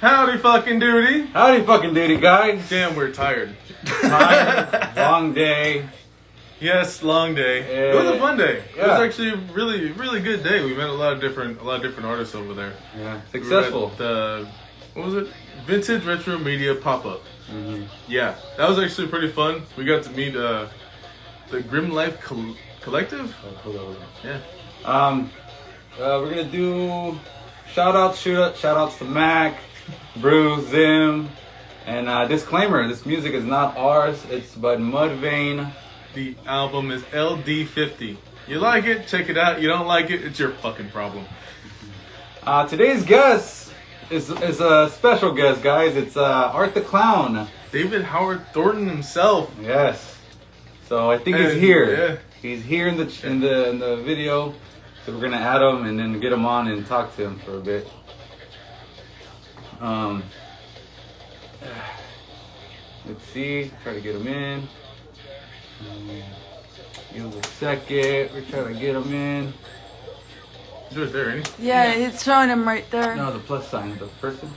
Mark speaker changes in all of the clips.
Speaker 1: Howdy fucking duty.
Speaker 2: Howdy fucking duty, guys.
Speaker 1: Damn, we're tired.
Speaker 2: Tired, long day.
Speaker 1: Yes, long day.
Speaker 2: Yeah.
Speaker 1: It was a fun day.
Speaker 2: Yeah.
Speaker 1: It was actually a really good day. We met a lot of different artists over there.
Speaker 2: Yeah, successful.
Speaker 1: We were at what was it? Vintage Retro Media Pop-Up.
Speaker 2: Mm-hmm.
Speaker 1: Yeah, that was actually pretty fun. We got to meet the Grim Life Collective.
Speaker 2: Oh, hello.
Speaker 1: Yeah.
Speaker 2: We're gonna do shout outs to Mac, Bruce, Zim, and disclaimer: this music is not ours. It's by Mudvayne.
Speaker 1: The album is LD50. You like it? Check it out. You don't like it? It's your fucking problem.
Speaker 2: Today's guest is a special guest, guys. It's Art the Clown.
Speaker 1: David Howard Thornton himself.
Speaker 2: Yes. So I think he's here.
Speaker 1: Yeah.
Speaker 2: He's here in the video. So we're gonna add him and then get him on and talk to him for a bit. Let's see. Try to get him in. Give us a second. We're trying to get him in.
Speaker 1: He's right there, ain't he?
Speaker 3: Yeah, it's showing him right there.
Speaker 2: No, the plus sign, the person.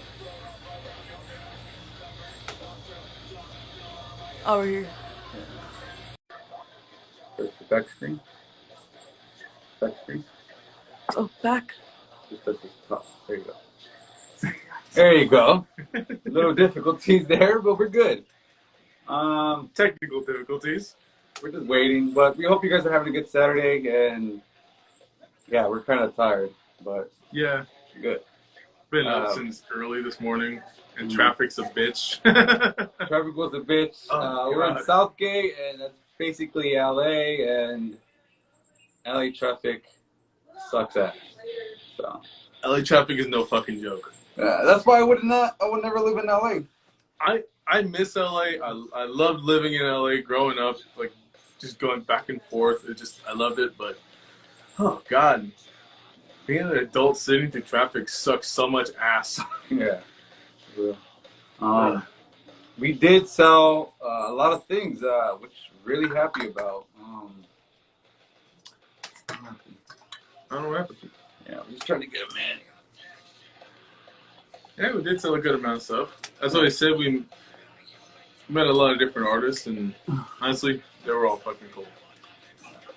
Speaker 3: Over here.
Speaker 2: There's the back screen. Back screen.
Speaker 3: Oh, back.
Speaker 2: Just touch the top. There you go. There you go. A little difficulties there, but we're good.
Speaker 1: Technical difficulties.
Speaker 2: We're just waiting, but we hope you guys are having a good Saturday, and yeah, we're kind of tired, but
Speaker 1: Yeah.
Speaker 2: good.
Speaker 1: Been up since early this morning, and
Speaker 2: Mhm.
Speaker 1: traffic's a bitch.
Speaker 2: Traffic was a bitch.
Speaker 1: Oh,
Speaker 2: we're in
Speaker 1: God.
Speaker 2: Southgate, and that's basically LA, and LA traffic sucks ass. So
Speaker 1: LA traffic is no fucking joke.
Speaker 2: that's why I would never live in LA.
Speaker 1: I miss LA. I loved living in LA growing up, like just going back and forth. I loved it, but oh god, being an adult sitting through traffic sucks so much ass.
Speaker 2: Yeah. We did sell a lot of things, which really happy about.
Speaker 1: I don't know what happened.
Speaker 2: Yeah, I'm just trying to get them in.
Speaker 1: Yeah, we did sell a good amount of stuff. As I said, we met a lot of different artists, and honestly, they were all fucking cool.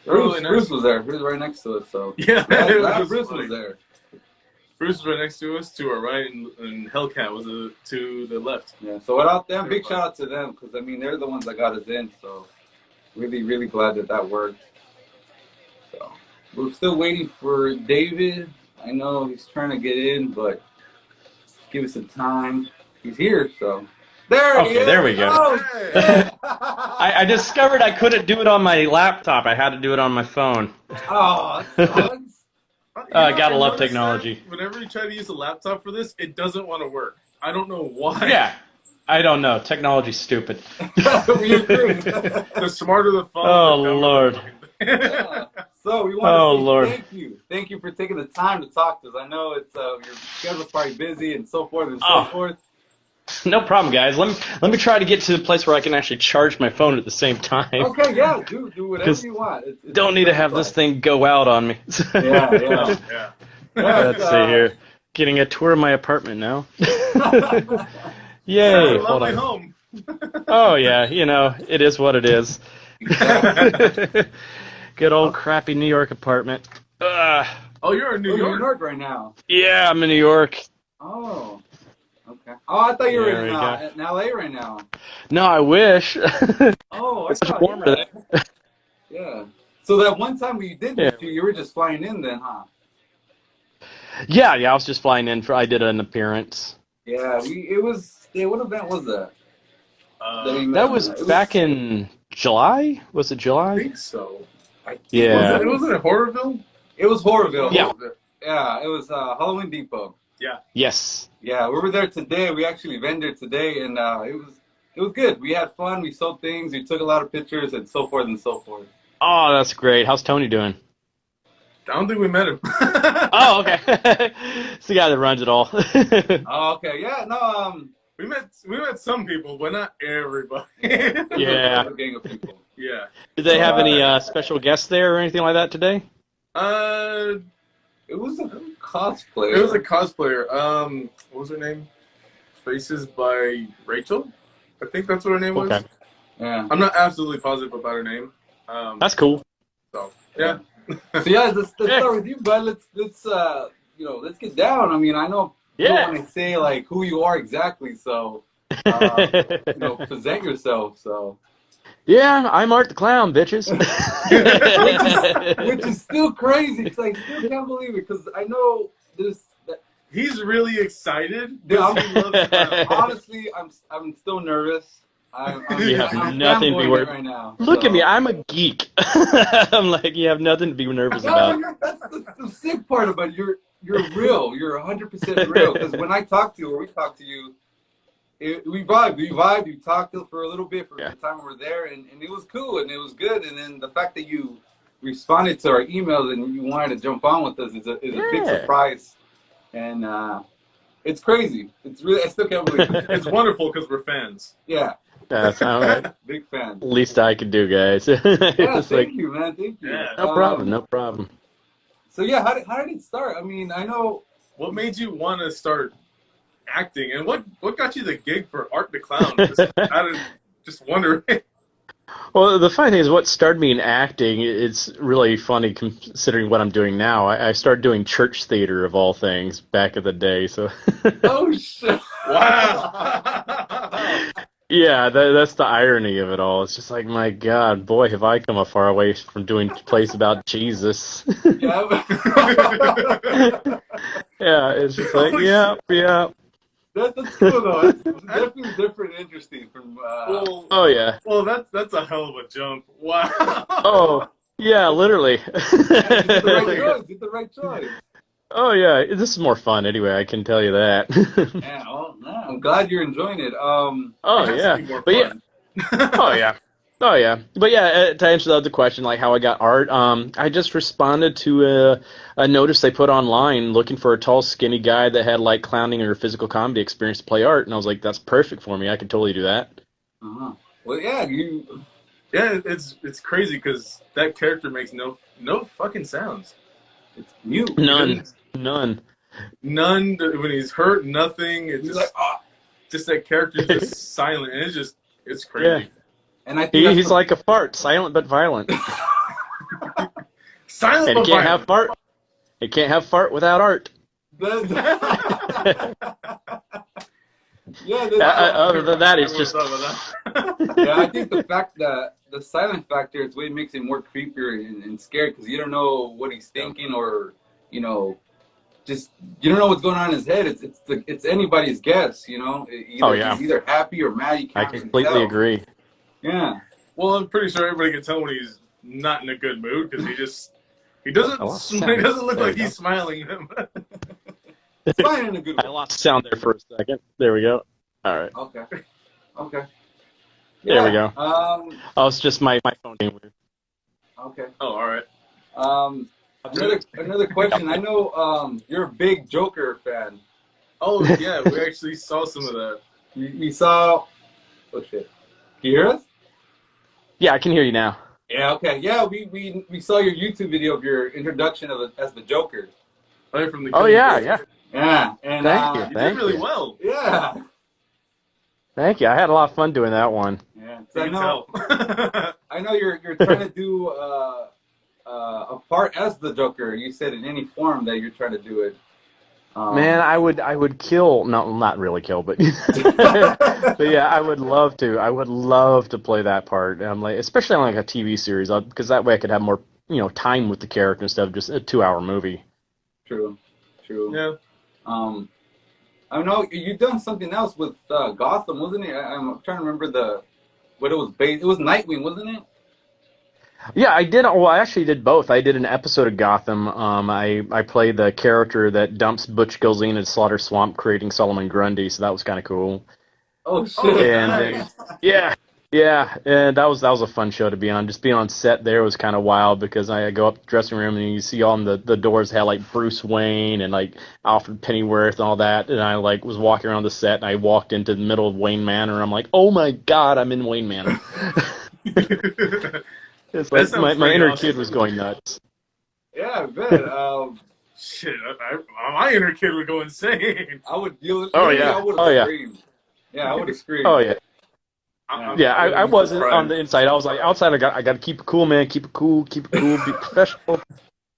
Speaker 2: Bruce was there. He was right next to us, so
Speaker 1: Yeah,
Speaker 2: Bruce was there.
Speaker 1: Bruce was right next to us, to our right, and Hellcat was to the left.
Speaker 2: Yeah. So without them, big shout out to them, because I mean they're the ones that got us in. So really glad that worked. So we're still waiting for David. I know he's trying to get in, but give us some time. He's here, so. There he is.
Speaker 4: There we go.
Speaker 2: Oh,
Speaker 1: Hey.
Speaker 4: I discovered I couldn't do it on my laptop. I had to do it on my phone.
Speaker 2: oh that sucks.
Speaker 4: Gotta love
Speaker 1: noticed
Speaker 4: technology.
Speaker 1: that whenever you try to use a laptop for this, it doesn't want to work. I don't know why.
Speaker 4: Yeah. I don't know. Technology's stupid.
Speaker 2: We agree.
Speaker 1: The smarter the phone.
Speaker 4: Oh,
Speaker 1: the dumber
Speaker 4: Lord.
Speaker 1: the fucking thing.
Speaker 2: Yeah. So we want
Speaker 4: Oh,
Speaker 2: to say
Speaker 4: Lord.
Speaker 2: thank you. Thank you for taking the time to talk to us. I know it's your schedule's probably busy and so forth and so
Speaker 4: Oh.
Speaker 2: forth.
Speaker 4: No problem, guys. Let me try to get to the place where I can actually charge my phone at the same time.
Speaker 2: Okay, yeah, do whatever
Speaker 4: 'Cause
Speaker 2: you want. It's
Speaker 4: Don't need to have this thing go out on me.
Speaker 2: Yeah.
Speaker 1: Yeah.
Speaker 4: Let's see here. Getting a tour of my apartment now. Yay. Hold
Speaker 1: Lovely
Speaker 4: on.
Speaker 1: home.
Speaker 4: Oh, yeah. You know, it is what it is. Good old crappy New York apartment.
Speaker 1: Oh, you're in New
Speaker 2: You're in
Speaker 1: York.
Speaker 2: New York right now.
Speaker 4: Yeah, I'm in New York.
Speaker 2: Oh. Okay. Oh, I thought you were
Speaker 4: There we go.
Speaker 2: in LA right now.
Speaker 4: No, I wish.
Speaker 2: Oh, I
Speaker 4: It's much
Speaker 2: thought,
Speaker 4: warmer
Speaker 2: yeah.
Speaker 4: there.
Speaker 2: Yeah. So that one time we did
Speaker 4: Yeah.
Speaker 2: meet you were just flying in then, huh?
Speaker 4: Yeah, I was just flying in I did an appearance.
Speaker 2: Yeah, what event was that? We met
Speaker 4: That
Speaker 2: on?
Speaker 4: was
Speaker 2: It
Speaker 4: back in July? Was it
Speaker 1: I
Speaker 4: July?
Speaker 1: think so.
Speaker 4: Yeah.
Speaker 1: Was it Horrorville?
Speaker 2: It was Horrorville.
Speaker 4: Yeah.
Speaker 2: Yeah, it was Halloween Depot.
Speaker 4: Yes.
Speaker 2: Yeah, we were there today. We actually vendored today, and it was good. We had fun. We sold things. We took a lot of pictures, and so forth and so forth.
Speaker 4: Oh, that's great. How's Tony doing?
Speaker 1: I don't think we met him.
Speaker 4: Oh, okay. It's the guy that runs it all.
Speaker 2: Oh, okay. Yeah. No.
Speaker 1: We met some people, but not everybody.
Speaker 4: Yeah.
Speaker 2: A gang of people.
Speaker 1: Yeah.
Speaker 4: Did they have any special guests there or anything like that today?
Speaker 2: It was a cosplayer.
Speaker 1: It was a cosplayer. What was her name? Faces by Rachel. I think that's what her name was.
Speaker 4: Okay.
Speaker 2: Yeah.
Speaker 1: I'm not absolutely positive about her name.
Speaker 4: That's cool.
Speaker 1: So yeah.
Speaker 2: So yeah, let's start with you, bud. Let's let's get down. I mean, I know you don't want to say like who you are exactly, so present yourself. So
Speaker 4: Yeah, I'm Art the Clown, bitches.
Speaker 2: which is still crazy because I still can't believe it because I know there's.
Speaker 1: He's really excited.
Speaker 2: Yeah,
Speaker 1: He loves the clown.
Speaker 2: honestly, I'm still nervous.
Speaker 4: You have
Speaker 2: I'm
Speaker 4: nothing to be
Speaker 2: fanboying
Speaker 4: worried
Speaker 2: right now.
Speaker 4: Look at me, I'm a geek. I'm like, you have nothing to be nervous about.
Speaker 2: That's the sick part about it. You're real. You're 100% real. Because when I talk to you or we talk to you, we vibe. You talked for a little bit for the time we were there, and it was cool and it was good. And then the fact that you responded to our emails and you wanted to jump on with us is a big surprise. And it's crazy. It's really, I still can't believe it.
Speaker 1: It's wonderful because we're fans.
Speaker 2: Yeah.
Speaker 4: That's all right.
Speaker 2: Big fan.
Speaker 4: Least I could do, guys.
Speaker 2: Yeah, thank you, man. Thank you.
Speaker 1: Yeah.
Speaker 4: No problem. No problem.
Speaker 2: So yeah, how did it start? I mean, I know.
Speaker 1: What made you want to start acting, and what got you the gig for Art the Clown? Just wondering.
Speaker 4: Well, the funny thing is, what started me in acting, it's really funny considering what I'm doing now. I started doing church theater, of all things, back in the day. So.
Speaker 2: Oh, shit.
Speaker 1: Wow.
Speaker 4: Yeah, that's the irony of it all. It's just like, my God, boy, have I come a far away from doing plays about Jesus.
Speaker 2: Yeah.
Speaker 4: Yeah, it's just like, yeah.
Speaker 2: That's cool though. It's definitely different and interesting from.
Speaker 4: Oh yeah.
Speaker 1: Well, that's a hell of a jump. Wow.
Speaker 4: Oh yeah, literally.
Speaker 2: You did the right choice.
Speaker 4: Oh yeah, this is more fun anyway. I can tell you that.
Speaker 2: Yeah, well, no, I'm glad you're enjoying it.
Speaker 4: Oh
Speaker 1: It has
Speaker 4: yeah,
Speaker 1: to be more
Speaker 4: but yeah.
Speaker 1: fun.
Speaker 4: Oh yeah, but yeah. To answer the other question, like how I got art, I just responded to a notice they put online looking for a tall, skinny guy that had like clowning or physical comedy experience to play art, and I was like, that's perfect for me. I could totally do that.
Speaker 2: Uh-huh. Well, yeah,
Speaker 1: Yeah, it's crazy because that character makes no fucking sounds.
Speaker 2: It's mute.
Speaker 4: None.
Speaker 1: None. When he's hurt, nothing. It's
Speaker 2: He's
Speaker 1: just
Speaker 2: like,
Speaker 1: just that character's just silent, and it's crazy.
Speaker 4: Yeah.
Speaker 2: and I think
Speaker 4: He's like a fart, silent but violent.
Speaker 1: Silent,
Speaker 4: And
Speaker 1: but
Speaker 4: he can't have
Speaker 1: violent.
Speaker 4: fart. He can't have fart without art.
Speaker 2: Yeah,
Speaker 4: Other than that, it's just.
Speaker 2: yeah, I think the fact that the silent factor is what makes it more creepier and scary because you don't know what he's thinking or just you don't know what's going on in his head. It's anybody's guess, He's either happy or mad.
Speaker 4: I completely agree.
Speaker 2: Yeah.
Speaker 1: Well, I'm pretty sure everybody can tell when he's not in a good mood because he doesn't look like he's smiling.
Speaker 2: It's fine in a good way.
Speaker 4: I lost sound there for a second. There we go. All right.
Speaker 2: Okay.
Speaker 4: There we go.
Speaker 2: Oh,
Speaker 4: it's just my phone being weird.
Speaker 2: okay.
Speaker 1: Oh, all right.
Speaker 2: Another question. I know you're a big Joker fan.
Speaker 1: Oh yeah, we actually saw some of that.
Speaker 2: You saw. Oh shit. Can you hear us?
Speaker 4: Yeah, I can hear you now.
Speaker 2: Yeah. Okay. Yeah. We saw your YouTube video of your introduction as the Joker.
Speaker 1: Oh, from the
Speaker 4: Oh yeah.
Speaker 2: Yeah. And
Speaker 4: Thank you.
Speaker 1: You did really well.
Speaker 2: Yeah.
Speaker 4: Thank you. I had a lot of fun doing that one.
Speaker 2: Yeah.
Speaker 1: You
Speaker 2: So
Speaker 1: can tell.
Speaker 2: I know you're trying to do a part as the Joker. You said in any form that you're trying to do it.
Speaker 4: Man, I would kill. No, not really kill, but but yeah, I would love to. I would love to play that part. Like, especially on like a TV series, because that way I could have more time with the character instead of just a 2-hour movie.
Speaker 2: True.
Speaker 1: Yeah.
Speaker 2: I know you've done something else with Gotham, wasn't it? I'm trying to remember what it was based. It was Nightwing, wasn't it?
Speaker 4: Yeah, I did. Well, I actually did both. I did an episode of Gotham. I played the character that dumps Butch Gilzine in Slaughter Swamp, creating Solomon Grundy. So that was kind of cool.
Speaker 2: Oh shit!
Speaker 4: And
Speaker 1: nice.
Speaker 4: yeah, and that was a fun show to be on. Just being on set there was kind of wild because I go up to the dressing room and you see on the doors had like Bruce Wayne and like Alfred Pennyworth and all that, and I like was walking around the set and I walked into the middle of Wayne Manor and I'm like, oh my God, I'm in Wayne Manor. It's like my inner kid was going nuts.
Speaker 2: Yeah, I bet.
Speaker 1: shit, my inner kid would go insane.
Speaker 2: I would.
Speaker 4: Oh, yeah.
Speaker 2: I would
Speaker 4: Oh,
Speaker 2: have
Speaker 4: yeah.
Speaker 2: screamed. Yeah, I would have screamed.
Speaker 4: Oh yeah. Yeah, I
Speaker 1: I'm
Speaker 4: wasn't
Speaker 1: surprised.
Speaker 4: on the inside. I was like outside. I got to keep it cool, man. Keep it cool. Be professional.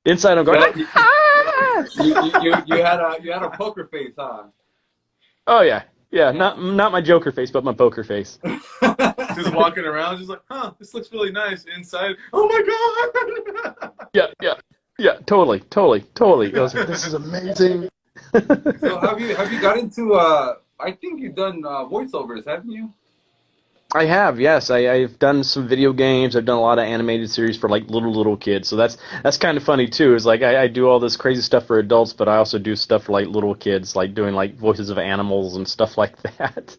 Speaker 4: Inside, I'm going.
Speaker 2: You,
Speaker 4: Ah!
Speaker 2: you had a poker face, huh?
Speaker 4: Oh yeah, yeah. Not my Joker face, but my poker face.
Speaker 1: Just walking around, just like, huh, this looks really nice. Inside, oh my god.
Speaker 4: Yeah. Totally. I was like, this is amazing.
Speaker 2: So have you got into? I think you've done voiceovers, haven't you?
Speaker 4: I have, yes. I've done some video games. I've done a lot of animated series for like little kids. So that's kind of funny too. Is like I do all this crazy stuff for adults, but I also do stuff for like little kids, like doing like voices of animals and stuff like that.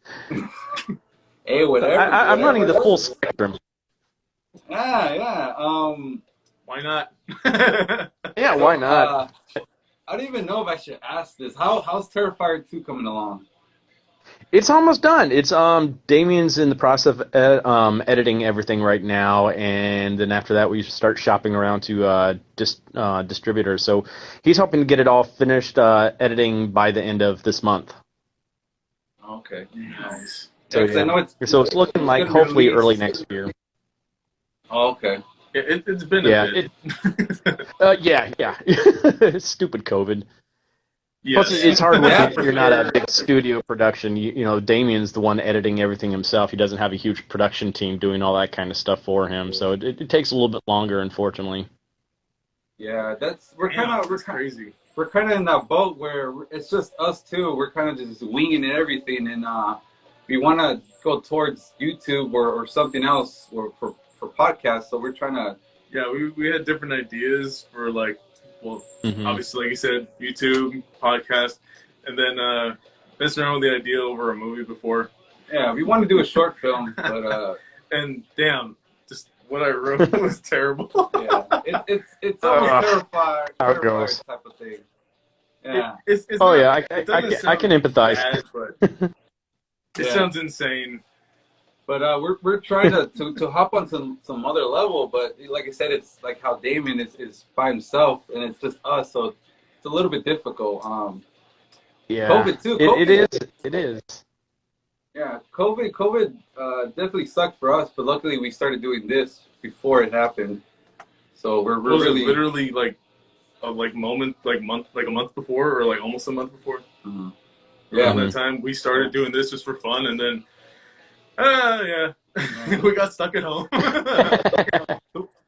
Speaker 2: Hey, whatever.
Speaker 4: I'm running the full spectrum.
Speaker 2: Yeah.
Speaker 1: Why not?
Speaker 4: Yeah, why not?
Speaker 2: I don't even know if I should ask this. How's Terrifier 2 coming along?
Speaker 4: It's almost done. It's Damien's in the process of editing everything right now, and then after that we start shopping around to distributors. So he's hoping to get it all finished editing by the end of this month.
Speaker 2: Okay.
Speaker 1: Nice.
Speaker 4: So,
Speaker 2: Yeah, 'cause I know
Speaker 4: it's looking like hopefully early next year.
Speaker 2: Oh, okay.
Speaker 1: Yeah, it's been a bit.
Speaker 4: Yeah. Stupid COVID.
Speaker 1: Yes.
Speaker 4: Plus, it's hard when
Speaker 2: Yeah,
Speaker 4: you're not a big studio production. You know, Damien's the one editing everything himself. He doesn't have a huge production team doing all that kind of stuff for him, so it takes a little bit longer, unfortunately.
Speaker 2: Yeah, we're
Speaker 1: crazy.
Speaker 2: We're kind of in that boat where it's just us two. We're kind of just winging everything, and we want to go towards YouTube or something else or for podcasts. So we're trying to.
Speaker 1: Yeah, we had different ideas for like. Well,
Speaker 4: Mhm.
Speaker 1: obviously, like you said, YouTube, podcast, and then messing around with the idea over a movie before.
Speaker 2: Yeah, we want to do a short film, but
Speaker 1: and damn, just what I wrote was terrible.
Speaker 2: yeah, it's almost terrifying
Speaker 4: how it goes.
Speaker 2: type of thing. Yeah.
Speaker 1: It's
Speaker 4: Oh
Speaker 1: not,
Speaker 4: yeah,
Speaker 1: it doesn't
Speaker 4: I
Speaker 1: sound
Speaker 4: can empathize.
Speaker 1: bad, but it
Speaker 2: Yeah.
Speaker 1: sounds insane.
Speaker 2: But we're trying to hop on some other level, but like I said, it's like how Damien is by himself, and it's just us, so it's a little bit difficult.
Speaker 4: Yeah,
Speaker 2: COVID too.
Speaker 4: It is.
Speaker 2: Yeah, COVID definitely sucked for us, but luckily we started doing this before it happened, so we're
Speaker 1: Was it
Speaker 2: really
Speaker 1: literally like a month before, or like almost a month before.
Speaker 2: Mhm.
Speaker 1: Around
Speaker 2: Yeah.
Speaker 1: that time, we started doing this just for fun, and then we got stuck at home.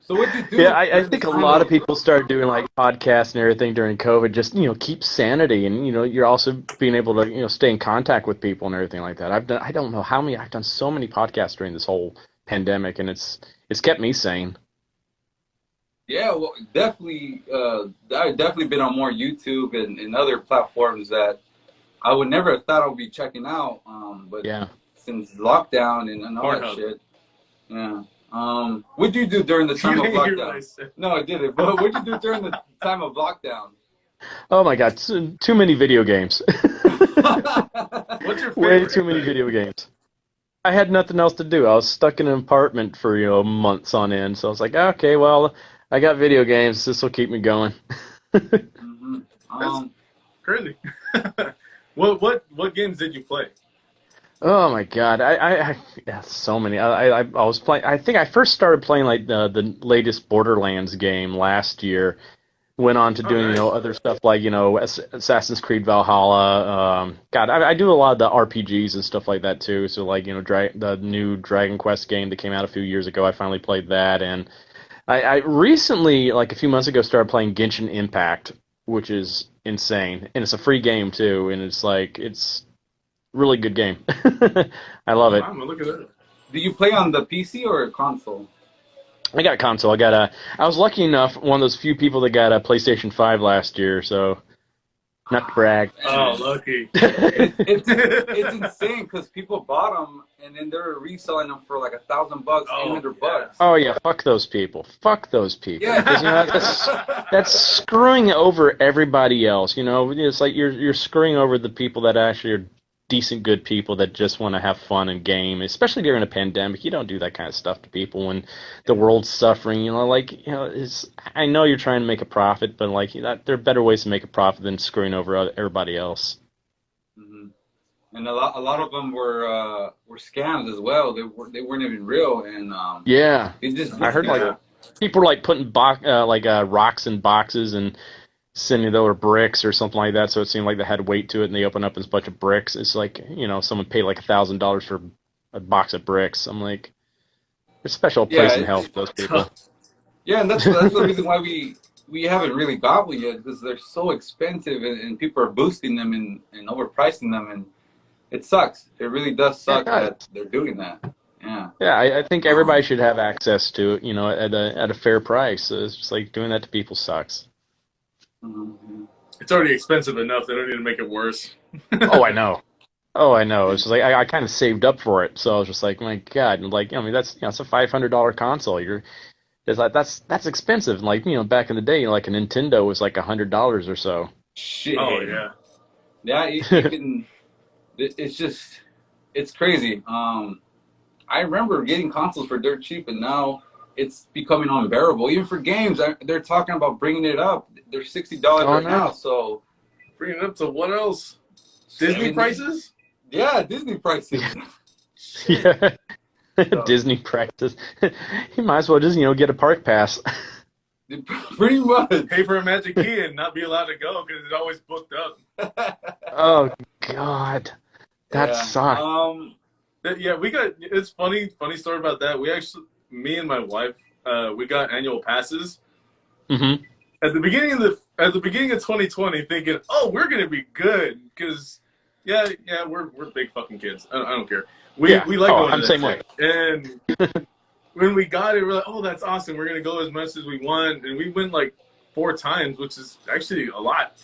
Speaker 2: So what'd you do?
Speaker 4: Yeah, I
Speaker 2: during
Speaker 4: think a
Speaker 2: this time
Speaker 4: lot
Speaker 2: of-
Speaker 4: of people started doing like podcasts and everything during COVID. Just keep sanity, and you're also being able to stay in contact with people and everything like that. I don't know how many. I've done so many podcasts during this whole pandemic, and it's kept me sane.
Speaker 2: Yeah, well, definitely. I've definitely been on more YouTube and other platforms that I would never have thought I would be checking out. But
Speaker 4: Yeah.
Speaker 2: since lockdown and all that
Speaker 1: Pornhub.
Speaker 2: shit, yeah. What'd you do during the time of
Speaker 1: You hear what I
Speaker 2: lockdown?
Speaker 1: said.
Speaker 2: No, I didn't. But what'd you do during the time of lockdown?
Speaker 4: Oh my God, too many video games.
Speaker 1: What's your
Speaker 4: Way
Speaker 1: favorite?
Speaker 4: too many video games. I had nothing else to do. I was stuck in an apartment for months on end. So I was like, okay, well, I got video games. This will keep me going.
Speaker 2: Mhm.
Speaker 1: Crazy. What games did you play?
Speaker 4: Oh my God, yeah, so many. I was playing. I think I first started playing like the latest Borderlands game last year. Went on to doing
Speaker 1: nice.
Speaker 4: other stuff like Assassin's Creed Valhalla. God, I do a lot of the RPGs and stuff like that too. So like the new Dragon Quest game that came out a few years ago. I finally played that, and I recently, like a few months ago, started playing Genshin Impact, which is insane, and it's a free game too, and it's really good game. I love it.
Speaker 1: I'm gonna look at it.
Speaker 2: Do you play on the PC or a console?
Speaker 4: I got a console. I was lucky enough, one of those few people that got a PlayStation 5 last year, so not to brag.
Speaker 1: Oh, lucky.
Speaker 2: It's insane because people bought them and then they're reselling them for like $1,000,
Speaker 1: Oh,
Speaker 2: $800.
Speaker 4: Oh yeah, fuck those people. Fuck those people.
Speaker 2: Yeah.
Speaker 4: 'Cause, that's screwing over everybody else. It's like you're screwing over the people that actually are decent, good people that just want to have fun and game, especially during a pandemic. You don't do that kind of stuff to people when the world's suffering. I know you're trying to make a profit, but there are better ways to make a profit than screwing over everybody else.
Speaker 2: Hmm. And a lot of them were scams as well. They weren't even real, and
Speaker 4: Yeah,
Speaker 2: it just
Speaker 4: I heard people were putting rocks in boxes and sending it over bricks or something like that, so it seemed like they had weight to it, and they open up as a bunch of bricks. It's like, someone paid like $1,000 for a box of bricks. I'm like, there's a special place in hell for those people.
Speaker 2: Yeah, and that's the reason why we haven't really got one yet, because they're so expensive, and people are boosting them and overpricing them, and it sucks. It really does suck that they're doing that. Yeah.
Speaker 4: Yeah, I think everybody should have access to it, at a fair price. It's just like doing that to people sucks.
Speaker 2: Mm-hmm.
Speaker 1: It's already expensive enough. They don't need to make it worse.
Speaker 4: Oh, I know. It's just like I kind of saved up for it, so I was just like, my God, and that's it's a $500 console. That's expensive. And back in the day, like a Nintendo was like $100 or so.
Speaker 2: Shit.
Speaker 1: Oh yeah.
Speaker 2: Yeah, you can. It's crazy. I remember getting consoles for dirt cheap, and now it's becoming unbearable. Even for games, they're talking about bringing it up. They're $60 right now. So
Speaker 1: bringing it up to what else? Disney prices?
Speaker 2: Yeah, Disney prices.
Speaker 4: Yeah. Disney prices. You might as well just get a park pass.
Speaker 2: Pretty much.
Speaker 1: Pay for a magic key and not be allowed to go because it's always booked up.
Speaker 4: Oh God, that sucks.
Speaker 1: It's funny story about that. We actually, me and my wife, we got annual passes.
Speaker 4: Mm-hmm.
Speaker 1: At the beginning of 2020, thinking, oh, we're gonna be good because we're big fucking kids. I don't care. We like going to
Speaker 4: the same way.
Speaker 1: And when we got it, we're like, oh, that's awesome. We're gonna go as much as we want, and we went like 4 times, which is actually a lot.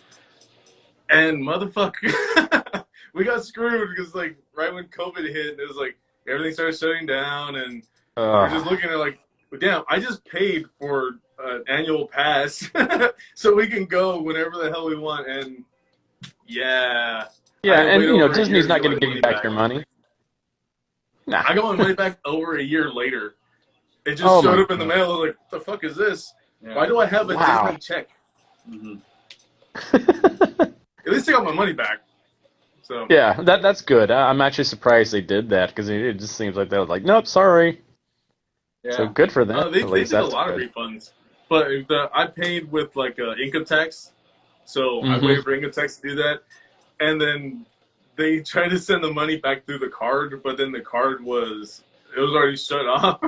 Speaker 1: And motherfucker, we got screwed because right when COVID hit, it was like everything started shutting down, and we're just looking at damn, I just paid for an annual pass so we can go whenever the hell we want, and
Speaker 4: and Disney's not going to give you back your money. Nah.
Speaker 1: I got my money back over a year later. It just showed up in the mail. I was like, what the fuck is this? Yeah. Why do I have a Disney check? Mm-hmm. At least I got my money back. So
Speaker 4: yeah, that's good. I'm actually surprised they did that because it just seems like they were like, nope, sorry. Yeah. So good for them.
Speaker 1: They did a lot of refunds, but I paid with income tax, so I waited for income tax to do that, and then they tried to send the money back through the card, but then the card was already shut off.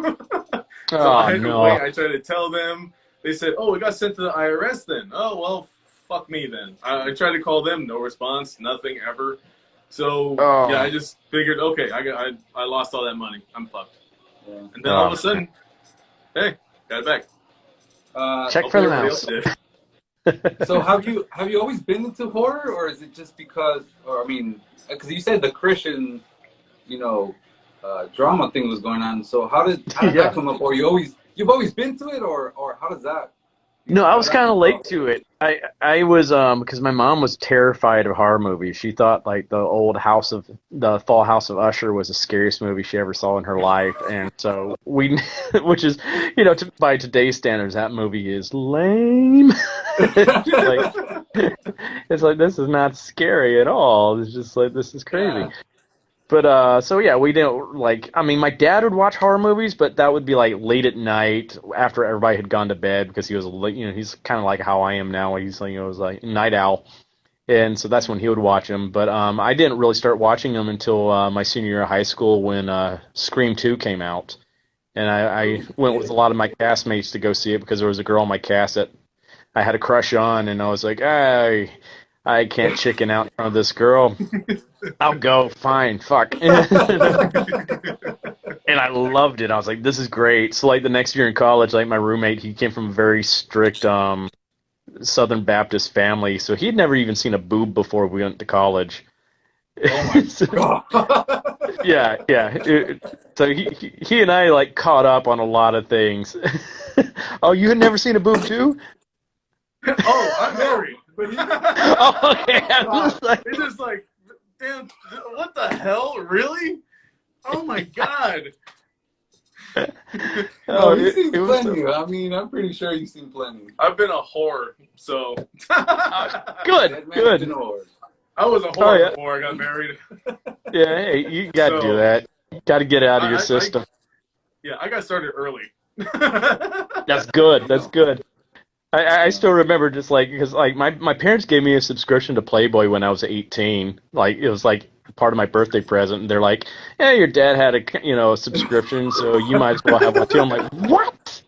Speaker 1: So I had to wait. I tried to tell them. They said, "Oh, it got sent to the IRS then." Oh well, fuck me then. I tried to call them, no response, nothing ever. So I just figured, okay, I lost all that money. I'm fucked. Yeah. And then all of a sudden, hey, got it back.
Speaker 4: Check for the mouse.
Speaker 2: So have you always been into horror, or is it just because you said the Christian, drama thing was going on. So how did that come up? Or you've always been to it, or how does that?
Speaker 4: No, I was kind of late to it. I was because my mom was terrified of horror movies. She thought the Fall House of Usher was the scariest movie she ever saw in her life, and so which is by today's standards, that movie is lame. It's like this is not scary at all. It's just like this is crazy. Yeah. But we didn't my dad would watch horror movies, but that would be late at night after everybody had gone to bed because he was he's kind of like how I am now. He's was like a night owl, and so that's when he would watch them. But I didn't really start watching them until my senior year of high school when Scream 2 came out, and I went with a lot of my castmates to go see it because there was a girl on my cast that I had a crush on, and I was like, I can't chicken out in front of this girl. I'll go. Fine. Fuck. And I loved it. I was like, this is great. So, the next year in college, my roommate, he came from a very strict Southern Baptist family. So, he'd never even seen a boob before we went to college.
Speaker 2: Oh, my God.
Speaker 4: Yeah. So, he and I, caught up on a lot of things. Oh, you had never seen a boob, too?
Speaker 1: Oh, I'm married. But
Speaker 4: okay.
Speaker 1: It's just damn, what the hell? Really? Oh my god.
Speaker 2: Oh, you've
Speaker 4: it,
Speaker 2: seen
Speaker 4: it was so,
Speaker 2: plenty. I mean, I'm pretty sure you've seen plenty.
Speaker 1: I've been a whore, so.
Speaker 4: good,
Speaker 2: That man's
Speaker 4: good.
Speaker 2: been a whore.
Speaker 1: I was a
Speaker 4: Oh,
Speaker 1: whore
Speaker 4: yeah.
Speaker 1: before I got married.
Speaker 4: Yeah, hey, you got to do
Speaker 1: So,
Speaker 4: that. You got to get it out of your
Speaker 1: I
Speaker 4: system.
Speaker 1: I got started early.
Speaker 4: That's good. That's
Speaker 2: Damn.
Speaker 4: good. I
Speaker 2: Yeah.
Speaker 4: still remember just like because like my parents gave me a subscription to Playboy when I was 18. Like it was like part of my birthday present. And they're like, "Yeah, your dad had a subscription, so you might as well have one too." I'm like, "What?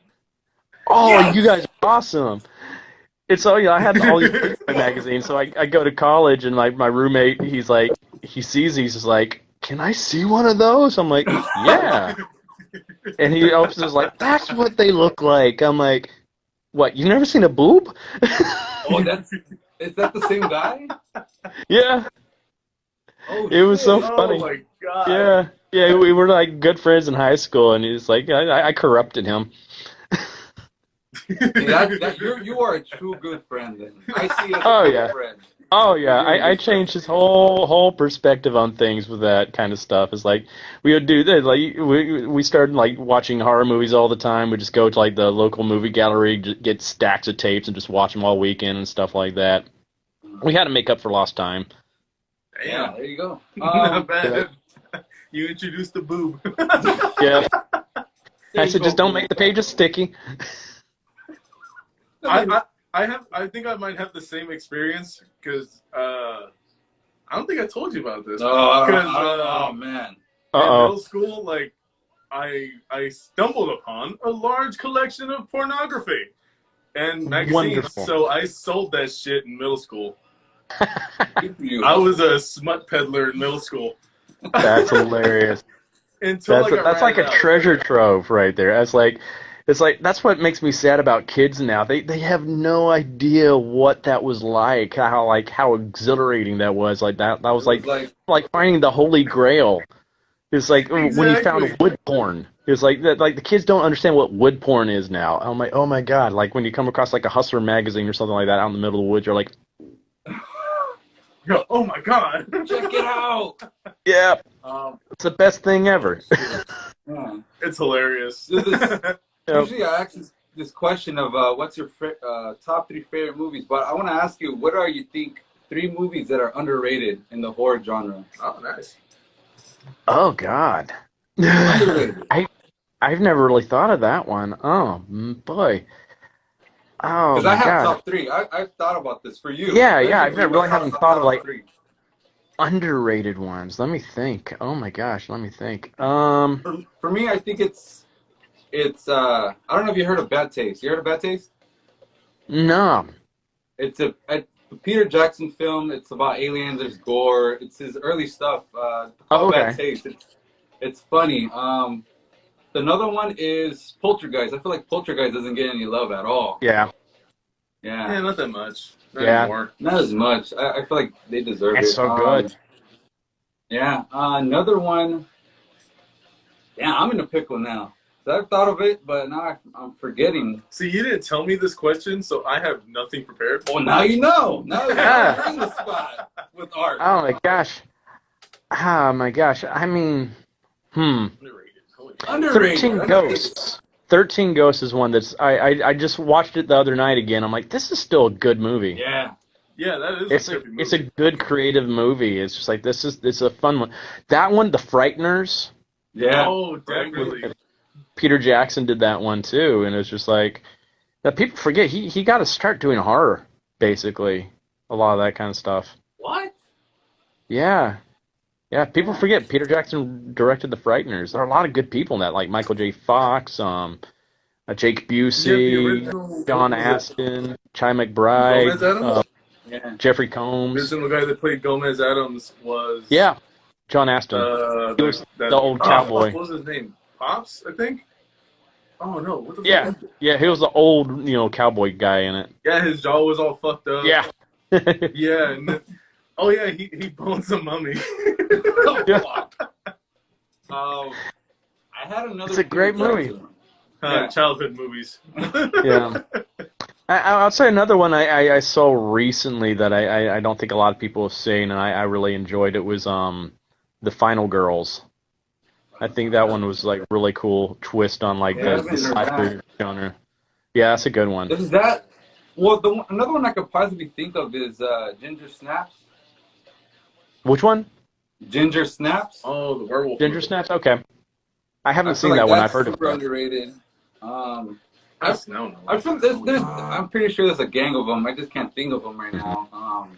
Speaker 4: Oh, you
Speaker 1: Yes!
Speaker 4: guys are awesome!" It's so I had all these Playboy magazines. So I go to college and like my roommate, he sees these, he's like, "Can I see one of those?" I'm like, "Yeah." And he opens his like, "That's what they look like." I'm like, "What? You've never seen a boob?"
Speaker 2: Oh, is that the same guy?
Speaker 4: Yeah,
Speaker 2: Oh
Speaker 4: it was so
Speaker 2: shit!
Speaker 1: Oh
Speaker 4: funny.
Speaker 1: my god.
Speaker 4: Yeah, yeah, we were like good friends in high school, and he's like, I corrupted him.
Speaker 2: Hey, you are a true good friend. Then I see you as a
Speaker 4: Oh
Speaker 2: good
Speaker 4: yeah,
Speaker 2: friend.
Speaker 4: oh yeah.
Speaker 2: You're a
Speaker 4: I
Speaker 2: good friend.
Speaker 4: changed his whole perspective on things with that kind of stuff. It's like we would do that. Like we started like watching horror movies all the time. We just go to like the local movie gallery, get stacks of tapes, and just watch them all weekend and stuff like that. We had to make up for lost time.
Speaker 2: Yeah,
Speaker 1: Damn.
Speaker 2: there you go.
Speaker 1: Not bad. You introduced the boob.
Speaker 4: Yeah,
Speaker 2: There
Speaker 4: I
Speaker 2: you
Speaker 4: said
Speaker 2: go,
Speaker 4: just don't
Speaker 2: boo.
Speaker 4: make the pages sticky.
Speaker 1: I think I might have the same experience because I don't think I told you about this. Because
Speaker 2: Oh man.
Speaker 4: Uh
Speaker 1: in
Speaker 4: oh.
Speaker 1: middle school, like I stumbled upon a large collection of pornography and magazines.
Speaker 4: Wonderful.
Speaker 1: So I sold that shit in middle school.
Speaker 2: Good for you.
Speaker 1: I was a smut peddler in middle school.
Speaker 4: That's hilarious.
Speaker 1: Until I got
Speaker 4: That's like
Speaker 1: ratted
Speaker 4: a
Speaker 1: out.
Speaker 4: treasure trove right there. It's like that's what makes me sad about kids now. They have no idea what that was like, how exhilarating that was. Like that
Speaker 2: It
Speaker 4: was
Speaker 2: was like
Speaker 4: like finding the Holy Grail. It's like when you found
Speaker 1: Exactly.
Speaker 4: wood porn. It's like that. Like the kids don't understand what wood porn is now. I'm like, oh my god! Like when you come across like a Hustler magazine or something like that out in the middle of the woods, you're like,
Speaker 1: Oh my god.
Speaker 2: check it out.
Speaker 4: yeah,
Speaker 2: Um,
Speaker 4: it's the best thing ever.
Speaker 2: yeah.
Speaker 1: It's hilarious.
Speaker 4: Yep.
Speaker 2: Usually I ask this question of what's your top 3 favorite movies, but I want to ask you, what are you think 3 movies that are underrated in the horror genre?
Speaker 1: Oh, nice.
Speaker 4: Oh god.
Speaker 2: Underrated.
Speaker 4: I've never really thought of that one. Oh boy. Oh
Speaker 2: Because I
Speaker 4: my
Speaker 2: have
Speaker 4: god.
Speaker 2: top 3. I've thought about this for you.
Speaker 4: Yeah,
Speaker 2: Especially
Speaker 4: I've
Speaker 2: for
Speaker 4: never
Speaker 2: you,
Speaker 4: really haven't thought of
Speaker 2: top
Speaker 4: like
Speaker 2: 3.
Speaker 4: underrated ones. Let me think. Oh my gosh, let me think.
Speaker 2: For me, I think it's I don't know if you heard of Bad Taste. You heard of Bad Taste?
Speaker 4: No.
Speaker 2: It's a Peter Jackson film. It's about aliens. There's gore. It's his early stuff.
Speaker 4: Oh,
Speaker 2: Called
Speaker 4: okay.
Speaker 2: Bad Taste. It's funny. Another one is Poltergeist. I feel like Poltergeist doesn't get any love at all.
Speaker 4: Yeah.
Speaker 1: Yeah,
Speaker 2: Yeah,
Speaker 1: not that much. Not
Speaker 4: Yeah.
Speaker 1: anymore.
Speaker 2: not as much. I feel like they deserve
Speaker 4: It's
Speaker 2: it.
Speaker 4: so good.
Speaker 2: Yeah. Another one. Yeah, I'm in a pickle now. So I've thought of it, but now I'm forgetting.
Speaker 1: See, you didn't tell me this question, so I have nothing prepared.
Speaker 2: Well, now you know. Now
Speaker 4: Yeah.
Speaker 2: you're in the spot with art.
Speaker 4: Oh my gosh. Oh my gosh. I mean,
Speaker 1: Underrated. Holy shit.
Speaker 2: Underrated.
Speaker 4: 13 Ghosts. 13 Ghosts is one that's I just watched it the other night again. I'm like, this is still a good movie.
Speaker 2: Yeah.
Speaker 1: Yeah, that is
Speaker 4: It's
Speaker 1: a trippy movie.
Speaker 4: it's a good creative movie. It's just like it's a fun one. That one, The Frighteners,
Speaker 2: Yeah.
Speaker 1: Oh, definitely.
Speaker 4: Peter Jackson did that one too, and it's just like that people forget he got to start doing horror basically, a lot of that kind of stuff.
Speaker 2: What?
Speaker 4: Yeah, yeah. People forget Peter Jackson directed The Frighteners. There are a lot of good people in that, like Michael J. Fox, Jake
Speaker 1: Yeah, the
Speaker 4: Busey,
Speaker 1: original
Speaker 4: John
Speaker 1: what was it?
Speaker 4: Astin, Chi McBride,
Speaker 1: Gomez Adams?
Speaker 2: Yeah.
Speaker 4: Jeffrey
Speaker 1: The
Speaker 4: Combs.
Speaker 1: original guy that played Gomez Adams was
Speaker 4: Yeah, John Astin. He was the old cowboy.
Speaker 1: What was his name? Pops, I think. Oh no, what the
Speaker 4: Yeah,
Speaker 1: fuck?
Speaker 4: yeah. He was the old cowboy guy in it.
Speaker 1: Yeah, his jaw was all fucked up.
Speaker 4: Yeah.
Speaker 1: Yeah, and then, oh yeah, he bones a mummy.
Speaker 2: Oh,
Speaker 4: Yeah.
Speaker 2: fuck. I had another.
Speaker 4: It's a great
Speaker 2: Peter
Speaker 4: movie.
Speaker 2: Jackson.
Speaker 1: Childhood movies.
Speaker 4: Yeah. I'll say another one I saw recently that I don't think a lot of people have seen, and I really enjoyed it was the Final Girls. I think that one was like really cool twist on like
Speaker 2: Yeah, I
Speaker 4: the
Speaker 2: haven't heard that.
Speaker 4: slasher genre. Yeah, that's a good one.
Speaker 2: Is that well? Another one I could possibly think of is Ginger Snaps.
Speaker 4: Which one?
Speaker 2: Ginger Snaps.
Speaker 1: Oh, the werewolf
Speaker 4: Ginger
Speaker 1: movie.
Speaker 4: Snaps? Okay. I
Speaker 2: I
Speaker 4: haven't
Speaker 2: feel
Speaker 4: seen
Speaker 2: like
Speaker 4: that one. I've
Speaker 2: that's
Speaker 4: heard of
Speaker 2: super
Speaker 4: it.
Speaker 2: underrated. Um,
Speaker 1: That's no.
Speaker 2: I'm sure I'm pretty sure there's a gang of them. I just can't think of them right now.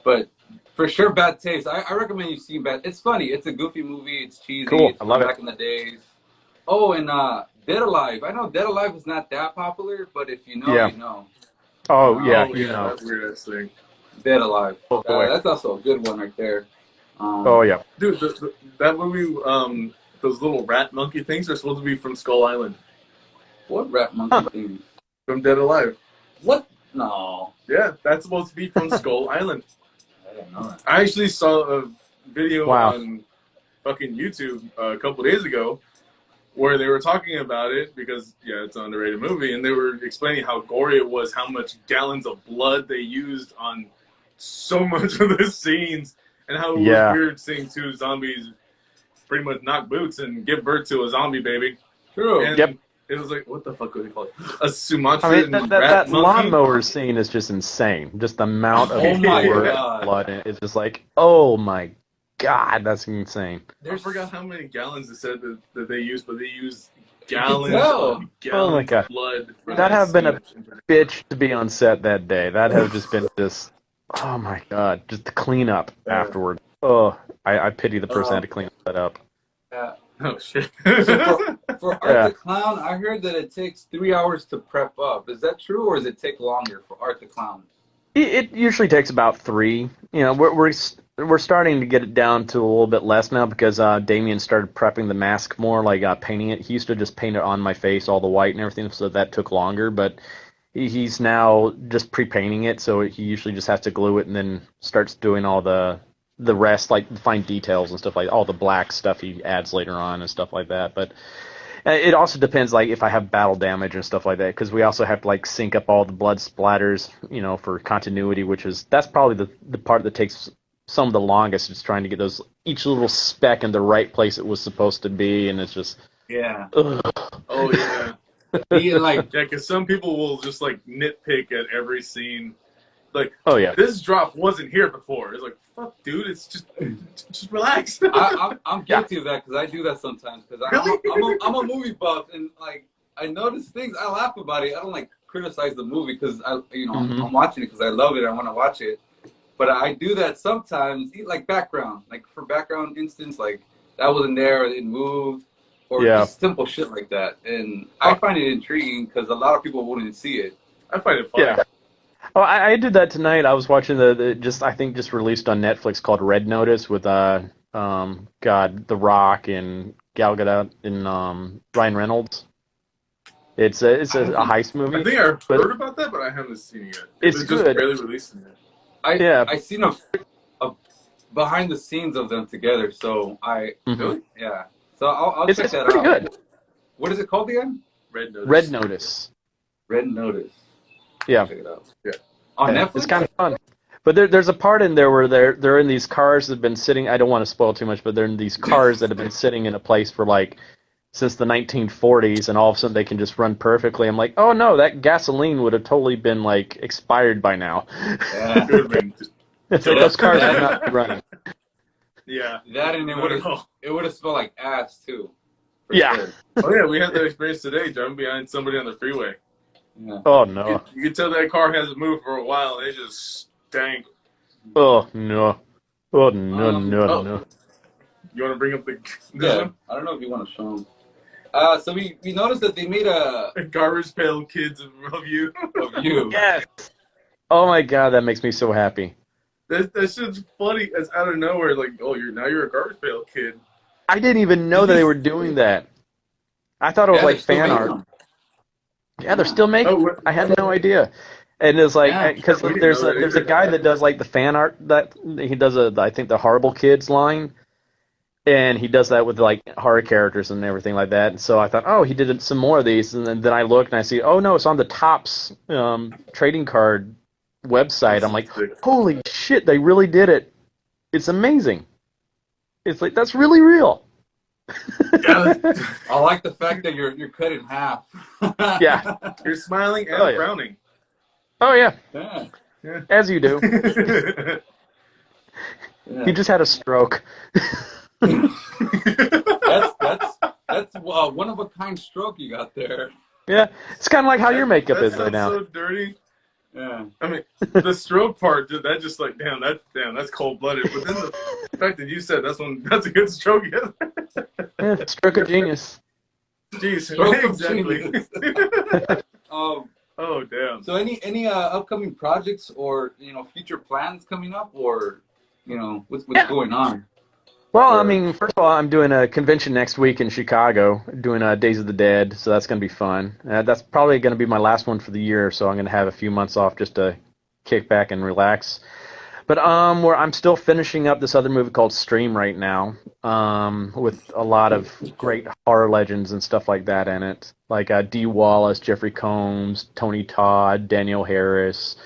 Speaker 2: But for sure, Bad Taste. I recommend you see Bad. It's funny. It's a goofy movie. It's cheesy.
Speaker 4: Cool.
Speaker 2: It's
Speaker 4: I
Speaker 2: from
Speaker 4: love it.
Speaker 2: back in the days. Oh, and Dead Alive. I know Dead Alive is not that popular, but if you know,
Speaker 4: Yeah.
Speaker 2: you know.
Speaker 4: Oh, yeah,
Speaker 1: Oh
Speaker 4: you
Speaker 1: yeah,
Speaker 4: know.
Speaker 1: that weird ass thing.
Speaker 2: Dead Alive.
Speaker 4: Oh, boy.
Speaker 2: That's also a good one right there.
Speaker 4: Oh, yeah.
Speaker 1: Dude, that movie, those little rat monkey things are supposed to be from Skull Island,
Speaker 2: What rat monkey thing?
Speaker 1: from Dead Alive.
Speaker 2: What? No.
Speaker 1: Yeah, that's supposed to be from Skull Island.
Speaker 2: I didn't know that.
Speaker 1: I actually saw a video
Speaker 4: Wow.
Speaker 1: on fucking YouTube a couple days ago where they were talking about it because, yeah, it's an underrated movie, and they were explaining how gory it was, how much gallons of blood they used on so much of the scenes, and how it
Speaker 4: Yeah.
Speaker 1: was weird seeing two zombies pretty much knock boots and give birth to a zombie baby.
Speaker 2: True.
Speaker 1: And
Speaker 4: Yep.
Speaker 1: it was like, what the fuck would they call it? A Sumatran
Speaker 4: I mean, that
Speaker 1: rat monkey?
Speaker 4: lawnmower scene is just insane. Just the amount of
Speaker 2: Oh my
Speaker 4: gore
Speaker 2: God.
Speaker 4: and blood in it is just like, oh my God, that's insane.
Speaker 1: I forgot how many gallons they said that they used, but they used gallons
Speaker 2: tell.
Speaker 1: of
Speaker 4: Oh my God.
Speaker 1: blood. For
Speaker 4: That'd have been a
Speaker 1: scene.
Speaker 4: bitch to be on set that day. That'd have just been just, oh my God, just the cleanup afterward. Oh, I pity the person that had to clean that up.
Speaker 2: Yeah.
Speaker 1: Oh shit.
Speaker 2: So for Art
Speaker 4: Yeah.
Speaker 2: the Clown, I heard that it takes 3 hours to prep up. Is that true, or does it take longer for Art the Clown?
Speaker 4: It usually takes about 3. You know, we're starting to get it down to a little bit less now because Damien started prepping the mask more, like painting it. He used to just paint it on my face, all the white and everything, so that took longer. But he's now just pre-painting it, so he usually just has to glue it and then starts doing all the rest, like the fine details and stuff like all the black stuff he adds later on and stuff like that. But it also depends, like if I have battle damage and stuff like that, because we also have to like sync up all the blood splatters, you know, for continuity, that's probably the part that takes some of the longest, is trying to get those each little speck in the right place it was supposed to be, and it's just
Speaker 2: Yeah.
Speaker 4: ugh.
Speaker 1: Oh yeah.
Speaker 2: Being like,
Speaker 1: Yeah, because some people will just like nitpick at every scene. Like,
Speaker 4: Oh yeah,
Speaker 1: this drop wasn't here before. It's like, fuck, dude. It's just relax.
Speaker 2: I'm guilty of that because I do that sometimes because I'm a movie buff and like I notice things. I laugh about it. I don't like criticize the movie because I'm watching it because I love it. I want to watch it. But I do that sometimes, like background, like for background instance, like that wasn't there, or it moved, or
Speaker 4: Yeah.
Speaker 2: just simple shit like that. And I find it intriguing because a lot of people wouldn't see it.
Speaker 1: I find it funny.
Speaker 4: yeah. Oh, I did that tonight. I was watching I think just released on Netflix called Red Notice with The Rock and Gal Gadot and Ryan Reynolds. It's a heist movie.
Speaker 1: I think I heard
Speaker 4: but
Speaker 1: about that, but I haven't seen it yet.
Speaker 4: It's
Speaker 1: just
Speaker 4: good.
Speaker 1: barely released it.
Speaker 2: I seen a behind the scenes of them together, so
Speaker 1: Really?
Speaker 2: yeah. So I'll
Speaker 4: It's
Speaker 2: check that
Speaker 4: pretty
Speaker 2: out.
Speaker 4: good.
Speaker 2: What is it called again?
Speaker 1: Red Notice.
Speaker 4: Red Notice.
Speaker 2: Red Notice.
Speaker 4: Yeah.
Speaker 2: Check it out.
Speaker 1: Yeah.
Speaker 2: On
Speaker 4: Yeah,
Speaker 2: Netflix.
Speaker 4: it's kind of fun. But there's a part in there where they're in these cars that have been sitting. I don't want to spoil too much, but they're in these cars that have been sitting in a place for like since the 1940s, and all of a sudden they can just run perfectly. I'm like, oh no, that gasoline would have totally been like expired by now.
Speaker 2: Yeah.
Speaker 1: Could have been.
Speaker 4: So those cars would not be running.
Speaker 1: Yeah.
Speaker 2: That and
Speaker 1: Not at all.
Speaker 2: it would have smelled like ass too. For
Speaker 4: Yeah.
Speaker 2: sure.
Speaker 1: Oh yeah, we had that experience today, driving behind somebody on the freeway.
Speaker 2: Yeah.
Speaker 4: Oh no.
Speaker 1: You can tell that car hasn't moved for a while, and it just stank.
Speaker 4: Oh no. Oh no
Speaker 1: oh.
Speaker 4: no.
Speaker 1: You want to bring up this
Speaker 2: Yeah.
Speaker 1: one?
Speaker 2: I don't know if you want to show them. So we noticed that they made a
Speaker 1: Garbage Pail Kids of you.
Speaker 2: of you.
Speaker 4: Yes. Oh my God, that makes me so happy.
Speaker 1: That shit's funny as out of nowhere. Like, oh, you're a Garbage Pail Kid.
Speaker 4: I didn't even know that they were doing that. I thought it was
Speaker 2: Yeah,
Speaker 4: like
Speaker 2: they're still
Speaker 4: fan
Speaker 2: making
Speaker 4: art.
Speaker 2: them.
Speaker 4: Yeah, they're still making.
Speaker 1: Oh, what-
Speaker 4: I had no idea. And it's like
Speaker 2: Yeah,
Speaker 4: because
Speaker 1: we didn't
Speaker 4: there's
Speaker 1: know that
Speaker 4: there's a
Speaker 1: either.
Speaker 4: guy that does like the fan art that he does I think the Horrible Kids line, and he does that with like horror characters and everything like that. And so I thought, oh, he did some more of these, and then I look and I see, oh no, it's on the Topps trading card website. I'm like, holy shit, they really did it. It's amazing. It's like, that's really real.
Speaker 2: I like the fact that you're cut in half.
Speaker 4: Yeah.
Speaker 1: You're smiling and frowning.
Speaker 4: Oh, yeah.
Speaker 2: Yeah.
Speaker 4: As you do.
Speaker 2: Yeah.
Speaker 4: He just had a stroke.
Speaker 2: That's one of a kind stroke you got there.
Speaker 4: Yeah. It's kind of like how your makeup is right now.
Speaker 1: So dirty.
Speaker 2: Yeah.
Speaker 1: I mean, the stroke part, that just like, that's cold-blooded. But then the fact that you said that's a good stroke.
Speaker 4: Yeah, stroke of genius.
Speaker 1: Jeez,
Speaker 2: Stroke of
Speaker 1: exactly.
Speaker 2: genius.
Speaker 1: Oh, damn.
Speaker 2: So any upcoming projects or future plans coming up, or what's going on?
Speaker 4: Well, I mean, first of all, I'm doing a convention next week in Chicago, doing Days of the Dead, so that's going to be fun. That's probably going to be my last one for the year, so I'm going to have a few months off just to kick back and relax. But where I'm still finishing up this other movie called Stream right now, with a lot of great horror legends and stuff like that in it, like Dee Wallace, Jeffrey Combs, Tony Todd, Daniel Harris,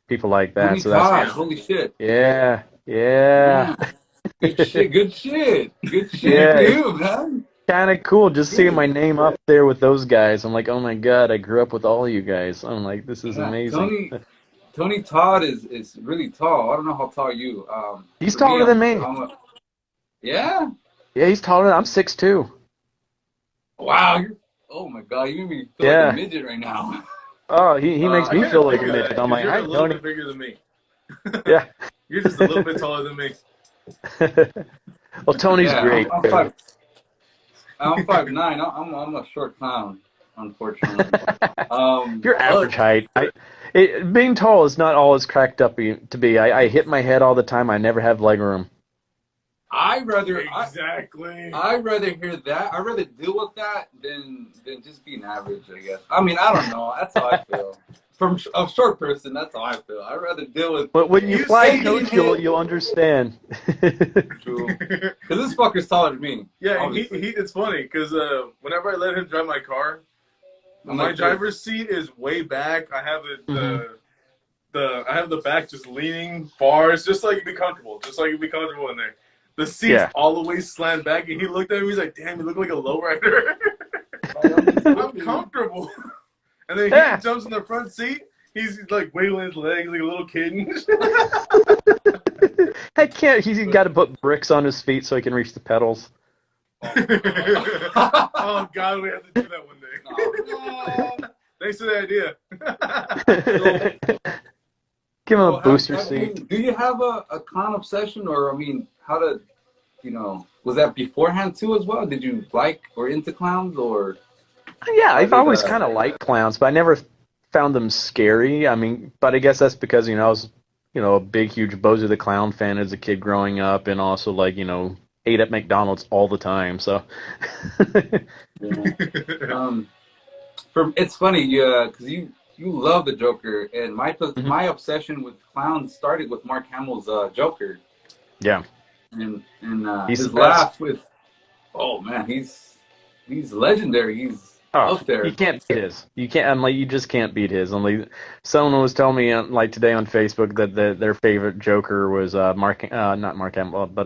Speaker 4: people like that.
Speaker 2: Tony
Speaker 4: so
Speaker 2: Todd,
Speaker 4: that's
Speaker 2: holy shit!
Speaker 4: yeah.
Speaker 2: Good shit. Good shit
Speaker 4: Yeah.
Speaker 2: for you, man.
Speaker 4: Kind of cool just seeing my name up there with those guys. I'm like, oh my god, I grew up with all you guys. I'm like, this is amazing.
Speaker 2: Tony Todd is really tall. I don't know how tall you.
Speaker 4: He's taller than me.
Speaker 2: Yeah.
Speaker 4: Yeah, he's taller than I'm 6'2".
Speaker 2: Wow. Oh my god, you made me feel like a midget right now.
Speaker 4: Oh, he makes me feel like a midget. I'm like,
Speaker 1: you're
Speaker 4: hi,
Speaker 1: a little
Speaker 4: Tony.
Speaker 1: bit bigger than me.
Speaker 4: Yeah.
Speaker 1: You're just a little bit taller than me.
Speaker 4: Well, Tony's great.
Speaker 2: I'm 5'9". I'm a short clown, unfortunately.
Speaker 4: You're average height. Being tall is not all it's cracked up to be. I hit my head all the time. I never have leg room.
Speaker 2: I'd rather hear that. I'd rather deal with that than just being average, I guess. I mean, I don't know. That's how I feel. From a short person, that's how I feel. I'd rather deal with.
Speaker 4: But when you fly coach, you'll understand.
Speaker 2: True. Because this fucker's taller than me.
Speaker 1: Yeah, it's funny because whenever I let him drive my car, my driver's seat is way back. I have I have the back just leaning far. It's just like you'd be comfortable. In there. The seat's all the way slammed back, and he looked at me. He's like, "Damn, you look like a lowrider." I'm comfortable. And then he jumps in the front seat. He's like wiggling his legs like a little kid.
Speaker 4: He's got to put bricks on his feet so he can reach the pedals.
Speaker 1: Oh God, we have to do that one day. Thanks for the idea.
Speaker 4: Give him a booster seat.
Speaker 2: Do you have a clown obsession, or how to, was that beforehand too as well? Did you like or into clowns, or?
Speaker 4: Yeah, I've always kind of liked clowns, but I never found them scary. I mean, but I guess that's because, I was, a big, huge Bozo the Clown fan as a kid growing up, and also, like, ate at McDonald's all the time, so.
Speaker 2: It's funny, because you love the Joker, and my obsession with clowns started with Mark Hamill's Joker.
Speaker 4: Yeah.
Speaker 2: And
Speaker 4: he's
Speaker 2: his laugh with, oh man, he's legendary. He's up there.
Speaker 4: You can't beat his. You just can't beat his. Only someone was telling me like today on Facebook that their favorite Joker was not Mark Hamill, but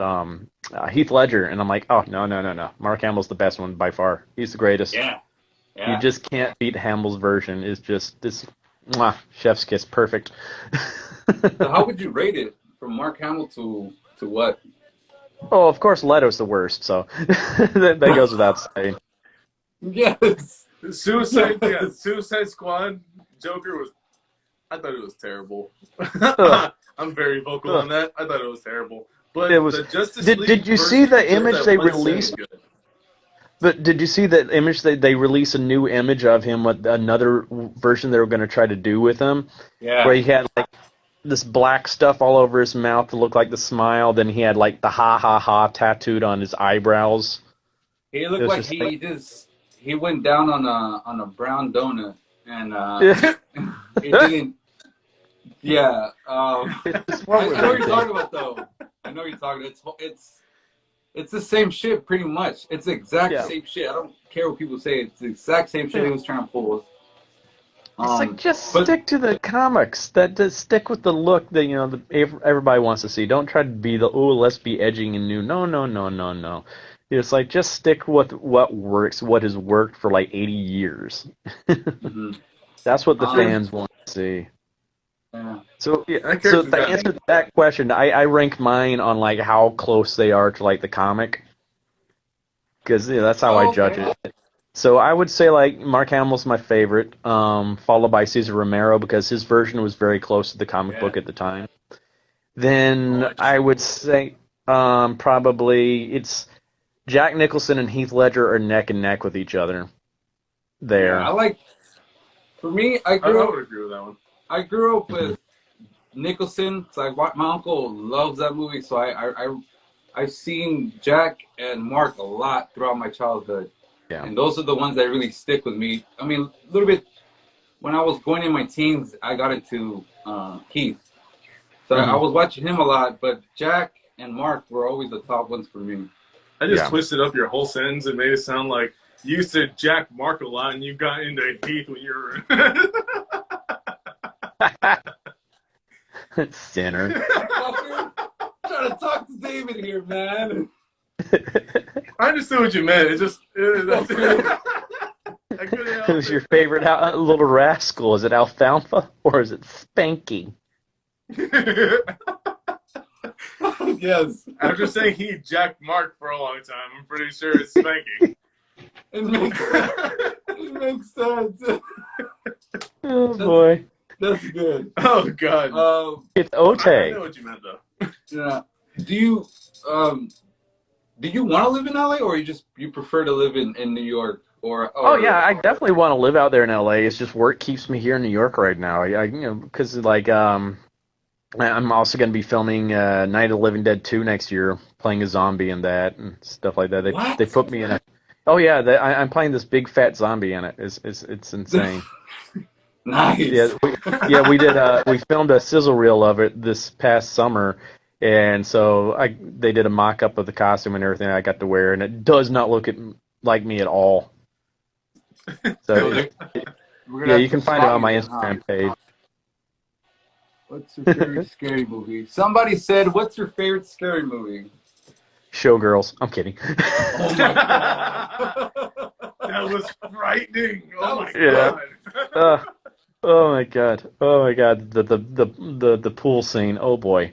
Speaker 4: Heath Ledger, and I'm like, oh no. Mark Hamill's the best one by far. He's the greatest.
Speaker 2: Yeah.
Speaker 4: You just can't beat Hamill's version. It's just this chef's kiss, perfect.
Speaker 2: So how would you rate it from Mark Hamill to what?
Speaker 4: Oh, of course, Leto's the worst. So that goes without saying.
Speaker 2: Yes.
Speaker 1: Suicide Squad Joker I thought it was terrible. I'm very vocal on that. I thought it was terrible. But
Speaker 4: it was.
Speaker 1: The Justice League
Speaker 4: did you see the image they released? But did you see the image they released a new image of him with another version they were going to try to do with him?
Speaker 2: Yeah.
Speaker 4: Where he had like this black stuff all over his mouth to look like the smile. Then he had like the ha ha ha tattooed on his eyebrows.
Speaker 2: He looked like he went down on a brown donut and he didn't. Yeah. I know what you're talking about though. I know what you're talking. It's the same shit, pretty much. It's the exact
Speaker 4: Yeah.
Speaker 2: same shit. I don't care what people say. It's the exact same shit he was trying to pull.
Speaker 4: It's like just
Speaker 2: But
Speaker 4: stick to the comics. That just stick with the look that everybody wants to see. Don't try to be let's be edging and new. No, no, no, no, no. It's like just stick with what works, what has worked for like 80 years.
Speaker 2: mhm.
Speaker 4: That's what the
Speaker 2: Um,
Speaker 4: fans want to see.
Speaker 2: yeah.
Speaker 4: So yeah,
Speaker 1: That
Speaker 4: so
Speaker 1: character's
Speaker 4: to
Speaker 1: got
Speaker 4: answer that question, I rank mine on like how close they are to like the comic, because that's how I
Speaker 2: Oh,
Speaker 4: judge
Speaker 2: okay.
Speaker 4: it. So I would say like Mark Hamill's my favorite, followed by Cesar Romero because his version was very close to the comic book at the time. Then I would say probably it's Jack Nicholson and Heath Ledger are neck and neck with each other there.
Speaker 2: Yeah, I like. For me, I
Speaker 1: I
Speaker 2: grew up.
Speaker 1: would agree with that one.
Speaker 2: I grew up with Nicholson. So my uncle loves that movie. So I've seen Jack and Mark a lot throughout my childhood.
Speaker 4: Yeah.
Speaker 2: And those are the ones that really stick with me. I mean, a little bit when I was going in my teens, I got into Heath. So I was watching him a lot, but Jack and Mark were always the top ones for me.
Speaker 1: I just twisted up your whole sentence and made it sound like you said Jack Mark a lot and you got into Heath when you were.
Speaker 4: Sinner.
Speaker 2: I'm trying to talk to David here, man.
Speaker 1: I understood what you meant. It just.
Speaker 4: Who's your favorite little rascal? Is it Alfalfa or is it Spanky?
Speaker 2: Yes.
Speaker 1: After saying he Jack Mark for a long time, I'm pretty sure it's Spanky.
Speaker 2: It makes sense.
Speaker 4: Oh boy.
Speaker 2: That's good.
Speaker 1: Oh God.
Speaker 4: It's
Speaker 1: I
Speaker 4: Ote.
Speaker 1: know what you meant though.
Speaker 2: Yeah. Do you want to live in LA or you prefer to live in New York or
Speaker 4: Oh yeah, I definitely want to live out there in LA. It's just work keeps me here in New York right now. Because like I'm also going to be filming Night of the Living Dead 2 next year, playing a zombie in that and stuff like that. They put me in a. Oh yeah, I'm playing this big fat zombie in it. It's insane.
Speaker 2: Nice.
Speaker 4: Yeah, we did. We filmed a sizzle reel of it this past summer, and so they did a mock up of the costume and everything I got to wear, and it does not look like me at all. So yeah, you can find it on my Instagram page.
Speaker 2: What's your favorite scary movie? Somebody said, "What's your favorite scary movie?"
Speaker 4: Showgirls. I'm kidding.
Speaker 2: Oh my God.
Speaker 1: That was frightening. Oh my
Speaker 4: Yeah.
Speaker 1: God.
Speaker 4: Oh my god. Oh my god. The pool scene. Oh boy.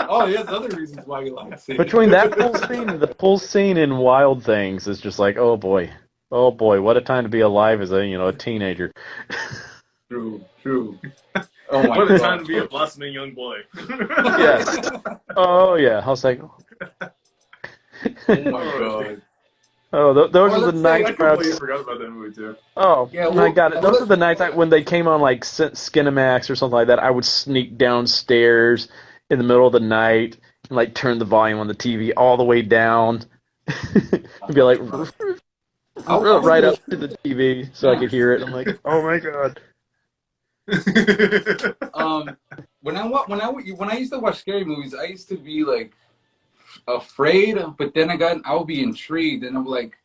Speaker 2: Oh, there's other reasons why you like it.
Speaker 4: Between that pool scene and the pool scene in Wild Things is just like, oh boy. Oh boy, what a time to be alive as a teenager.
Speaker 2: True. Oh my
Speaker 1: What
Speaker 2: God.
Speaker 1: a time to be a blossoming young boy.
Speaker 4: Yes. Oh yeah. I was like,
Speaker 2: Oh my God.
Speaker 4: oh, those are the nights
Speaker 1: I completely forgot about that movie too.
Speaker 4: Oh,
Speaker 2: Yeah,
Speaker 4: my God. Those are the nights when they came on, like, Skinamax or something like that, I would sneak downstairs in the middle of the night and, like, turn the volume on the TV all the way down and be like, right up to the TV so I could hear it. I'm like, oh, my God.
Speaker 2: When I used to watch scary movies, I used to be like afraid, but then I would be intrigued, and I'm like,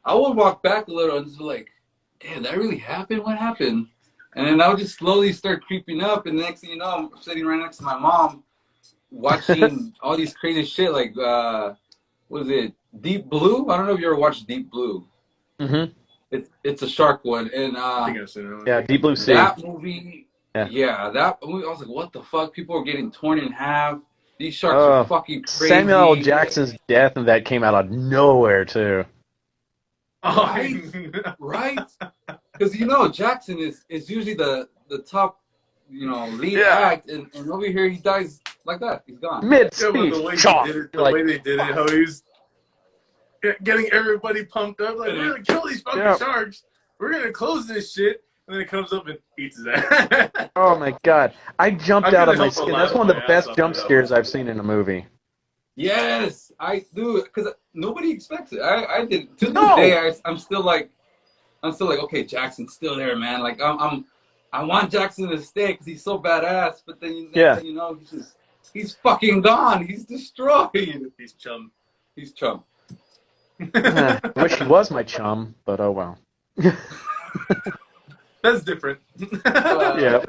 Speaker 2: I would walk back a little and just be like, damn, that really happened? What happened? And then I would just slowly start creeping up, and the next thing you know, I'm sitting right next to my mom watching all these crazy shit, like, what was it, Deep Blue? I don't know if you ever watched Deep Blue.
Speaker 4: Mm-hmm.
Speaker 2: It's a shark one, and
Speaker 1: I think I've seen it.
Speaker 4: Yeah, Deep Blue Sea.
Speaker 2: that movie, that movie, I was like, what the fuck? People are getting torn in half. These sharks are fucking crazy.
Speaker 4: Samuel L. Jackson's death and that came out of nowhere, too.
Speaker 2: Right? Because Jackson is usually the top, lead act, and over here he dies like that. He's gone.
Speaker 4: Mid-speech.
Speaker 1: The way they did it, how he's getting everybody pumped up, like, we're gonna kill these fucking sharks. We're gonna close this shit. And then it comes up and eats his ass.
Speaker 4: Oh my God. I jumped out of my skin. That's one of the best jump scares I've seen in a movie.
Speaker 2: Yes, I do, because nobody expects it. I did. To this day, I'm still like, okay, Jackson's still there, man. Like, I want Jackson to stay because he's so badass. But then, he's just He's fucking gone. He's destroyed.
Speaker 1: He's chum.
Speaker 2: He's chum.
Speaker 4: I wish he was my chum, but oh well.
Speaker 1: That's different.
Speaker 4: Yeah.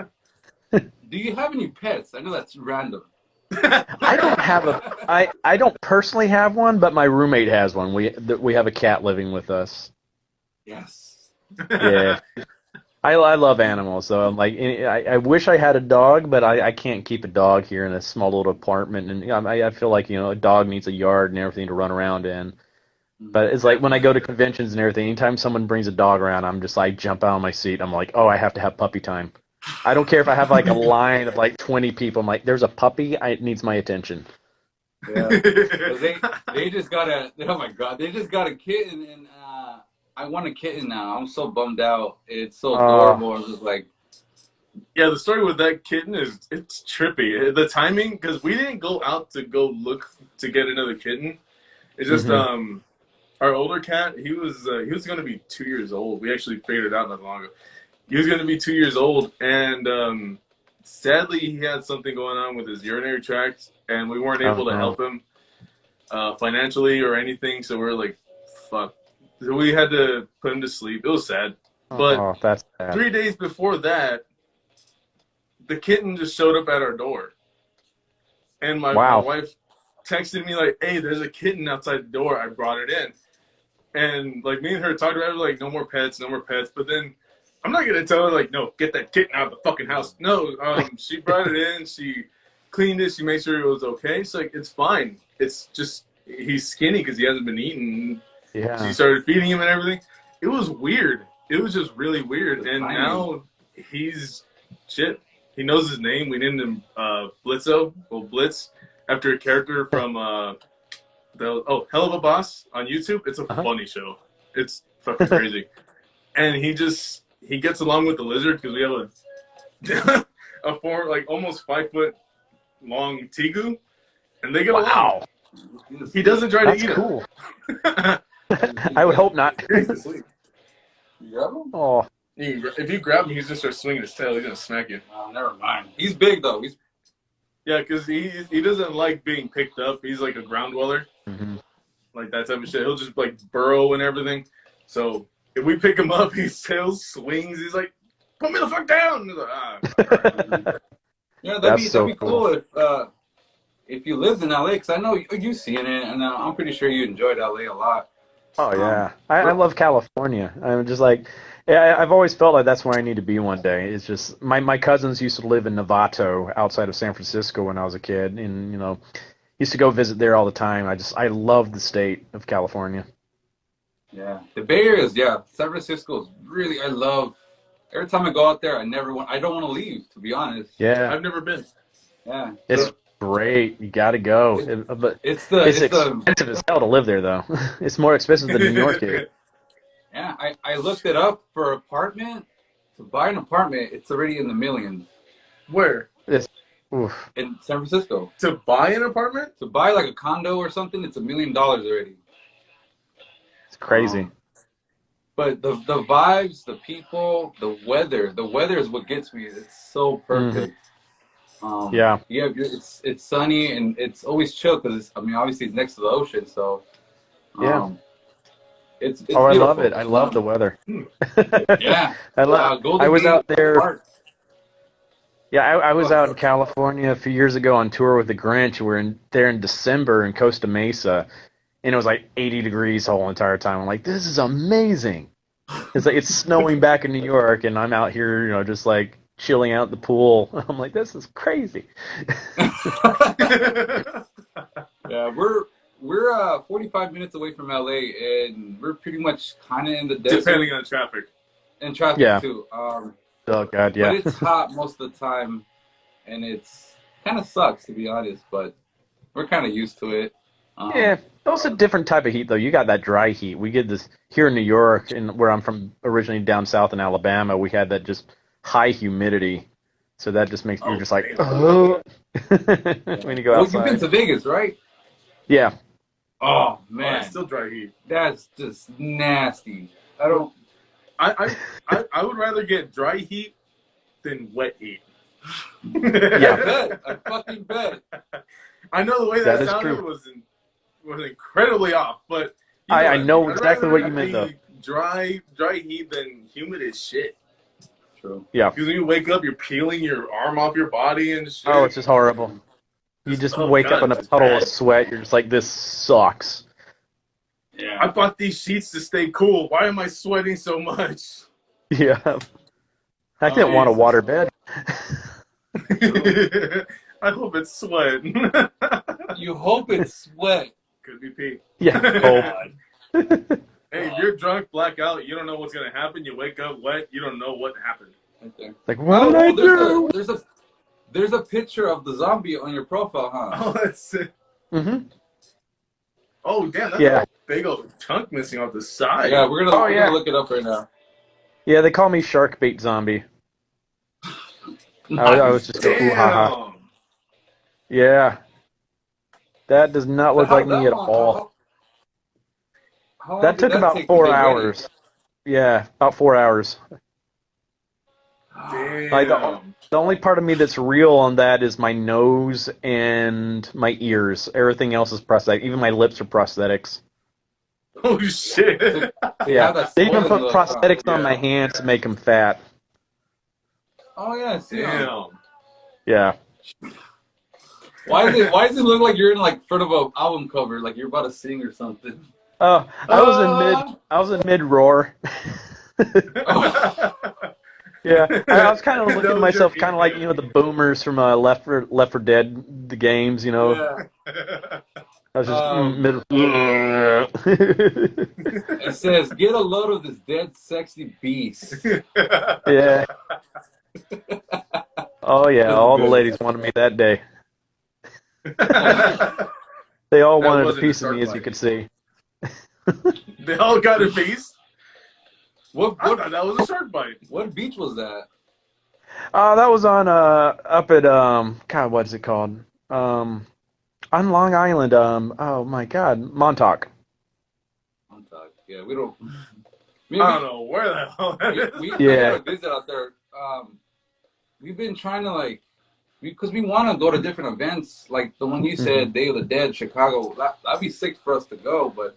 Speaker 2: Do you have any pets? I know that's random.
Speaker 4: I don't have I don't personally have one, but my roommate has one. We have a cat living with us.
Speaker 2: Yes.
Speaker 4: Yeah. I love animals, so I'm like, I wish I had a dog, but I can't keep a dog here in a small little apartment, and I feel like a dog needs a yard and everything to run around in. But it's like when I go to conventions and everything, anytime someone brings a dog around, I'm just like jump out of my seat. I'm like, oh, I have to have puppy time. I don't care if I have like a line of like 20 people. I'm like, there's a puppy, it needs my attention.
Speaker 2: Yeah. 'Cause they just got oh my God, they just got a kitten, and I want a kitten now. I'm so bummed out. It's so adorable. I'm just like,
Speaker 1: yeah, the story with that kitten it's trippy. The timing, because we didn't go out to go look to get another kitten. It's just our older cat. He was going to be 2 years old. We actually figured it out not long ago. He was going to be 2 years old, and sadly he had something going on with his urinary tract, and we weren't able to help him financially or anything. So we're like, fuck. So we had to put him to sleep. It was sad. But
Speaker 4: that's sad.
Speaker 1: 3 days before that, the kitten just showed up at our door. And my wife texted me like, hey, there's a kitten outside the door. I brought it in. And like me and her talked about it, like, no more pets, no more pets. But then I'm not going to tell her like, no, get that kitten out of the fucking house. No, she brought it in. She cleaned it. She made sure it was okay. So like, it's fine. It's just he's skinny because he hasn't been eating. Yeah. She started feeding him and everything. It was weird. It was just really weird. And now he's shit. He knows his name. We named him Blitzo, well, Blitz, after a character from Hell of a Boss on YouTube. It's a funny show. It's fucking crazy. And he gets along with the lizard because we have a like almost 5 foot long tegu, and they get along. He doesn't try to eat it.
Speaker 4: Cool. I would hope not.
Speaker 1: He's asleep.
Speaker 2: Yeah.
Speaker 4: Oh.
Speaker 1: If you grab him, he's gonna start swinging his tail. He's gonna smack you.
Speaker 2: Oh, never mind. He's big though.
Speaker 1: Yeah, because he doesn't like being picked up. He's like a ground dweller, like that type of shit. He'll just like burrow and everything. So if we pick him up, his tail swings. He's like, "Put me the fuck down!" He's like,
Speaker 2: Yeah, that'd be cool if you lived in LA, because I know you've seen it, and I'm pretty sure you enjoyed LA a lot.
Speaker 4: Oh yeah, I love California. I'm just like. Yeah, I've always felt like that's where I need to be one day. It's just my cousins used to live in Novato outside of San Francisco when I was a kid, and used to go visit there all the time. I love the state of California.
Speaker 2: Yeah, the Bay Area is San Francisco is really every time I go out there, I don't want to leave, to be honest.
Speaker 4: Yeah,
Speaker 1: I've never been.
Speaker 2: Yeah,
Speaker 4: it's great. You got to go. But it's expensive as hell to live there, though. It's more expensive than New York is.
Speaker 2: Yeah, I looked it up for an apartment. To buy an apartment, it's already in the millions.
Speaker 1: Where?
Speaker 2: In San Francisco.
Speaker 1: To buy an apartment?
Speaker 2: To buy like a condo or something, it's $1 million already.
Speaker 4: It's crazy.
Speaker 2: But the vibes, the people, the weather is what gets me. It's so perfect. Yeah, it's sunny and it's always chill because obviously it's next to the ocean, so It's
Speaker 4: I love it. I love the weather.
Speaker 2: Yeah.
Speaker 4: I was out there. Yeah, I was out in California a few years ago on tour with the Grinch. We were there in December in Costa Mesa, and it was like 80 degrees the whole entire time. I'm like, this is amazing. It's like it's snowing back in New York, and I'm out here, just like chilling out at the pool. I'm like, this is crazy.
Speaker 2: Yeah, we're 45 minutes away from LA, and we're pretty much kind of in the desert.
Speaker 1: Depending on traffic.
Speaker 2: And traffic, too.
Speaker 4: Oh, God, yeah.
Speaker 2: But it's hot most of the time, and it's kind of sucks, to be honest, but we're kind of used to it.
Speaker 4: Yeah, it's a different type of heat, though. You got that dry heat. We get this here in New York, and where I'm from originally down south in Alabama, we had that just high humidity. So that just makes you just like, oh, when you go outside.
Speaker 2: You've been to Vegas, right?
Speaker 4: Yeah.
Speaker 2: Oh man,
Speaker 1: it's still dry heat.
Speaker 2: That's just nasty.
Speaker 1: I would rather get dry heat than wet heat.
Speaker 2: I bet. I fucking bet.
Speaker 1: I know the way
Speaker 4: That
Speaker 1: that
Speaker 4: is
Speaker 1: sounded
Speaker 4: true.
Speaker 1: was incredibly off, but you
Speaker 4: I
Speaker 1: what I
Speaker 4: know
Speaker 1: mean. I'd
Speaker 4: exactly
Speaker 1: rather
Speaker 4: what you
Speaker 1: it
Speaker 4: meant, though.
Speaker 1: be dry heat than humid as shit.
Speaker 2: True.
Speaker 4: Yeah.
Speaker 1: Because when you wake up, you're peeling your arm off your body and shit.
Speaker 4: Oh, it's just horrible. You just
Speaker 1: oh
Speaker 4: wake
Speaker 1: God,
Speaker 4: up in a
Speaker 1: it's just
Speaker 4: puddle
Speaker 1: bad.
Speaker 4: of sweat. You're just like, this sucks.
Speaker 2: Yeah.
Speaker 1: I bought these sheets to stay cool. Why am I sweating so much?
Speaker 4: Yeah. I didn't want a
Speaker 1: Jesus.
Speaker 4: water bed.
Speaker 1: I hope it's sweat.
Speaker 2: You hope it's sweat.
Speaker 1: Could be pee.
Speaker 4: Yeah. Hope.
Speaker 1: Hey, if you're drunk, blackout, you don't know what's gonna happen. You wake up wet, you don't know what happened.
Speaker 2: Right there.
Speaker 4: Like, what did I do?
Speaker 2: There's a picture of the zombie on your profile, huh?
Speaker 1: Oh, that's it.
Speaker 4: Mm-hmm.
Speaker 1: Oh, damn, that's
Speaker 4: Yeah.
Speaker 1: a big old chunk missing off the side.
Speaker 2: Yeah, we're
Speaker 4: Oh,
Speaker 2: gonna
Speaker 4: yeah.
Speaker 2: look it up right now.
Speaker 4: Yeah, they call me shark bait zombie. I was just go, ooh, haha.
Speaker 1: Damn.
Speaker 4: Yeah. That does not look like me at all.
Speaker 2: How long
Speaker 4: That
Speaker 2: did
Speaker 4: took about
Speaker 2: take to
Speaker 4: 4
Speaker 2: get ready?
Speaker 4: hours. Yeah, about 4 hours.
Speaker 1: Damn.
Speaker 4: Like, the only part of me that's real on that is my nose and my ears. Everything else is prosthetic. Even my lips are prosthetics.
Speaker 1: Oh, shit.
Speaker 4: Yeah.
Speaker 2: that
Speaker 4: They even
Speaker 2: swollen
Speaker 4: put
Speaker 2: look, huh?
Speaker 4: prosthetics on
Speaker 1: Yeah.
Speaker 4: my hands to make them fat.
Speaker 2: Oh yeah, I see.
Speaker 1: Damn.
Speaker 4: Yeah.
Speaker 2: Why does it look like you're in like front of an album cover, like you're about to sing or something?
Speaker 4: Oh, I was in mid roar. Yeah, I was kind of looking at myself, kind of like the boomers from Left 4 Dead, the games.
Speaker 2: Yeah.
Speaker 4: I was just mid.
Speaker 2: It says, "Get a load of this dead, sexy beast."
Speaker 4: Yeah. Oh yeah, all the ladies wanted me that day. They all
Speaker 1: That
Speaker 4: wanted a
Speaker 1: wasn't a
Speaker 4: piece of me,
Speaker 1: shark
Speaker 4: as you
Speaker 1: bite.
Speaker 4: could see.
Speaker 1: They all got a piece.
Speaker 2: What
Speaker 1: I thought that was a shark bite.
Speaker 2: what beach was that?
Speaker 4: That was on up at God, what is it called? On Long Island. Oh my God, Montauk.
Speaker 2: Yeah, we don't.
Speaker 1: I don't know where the hell that is.
Speaker 2: We
Speaker 4: Yeah.
Speaker 2: gotta visit out there. We've been trying to because we want to go to different events, like the one you said, Day of the Dead, Chicago. That'd be sick for us to go, but.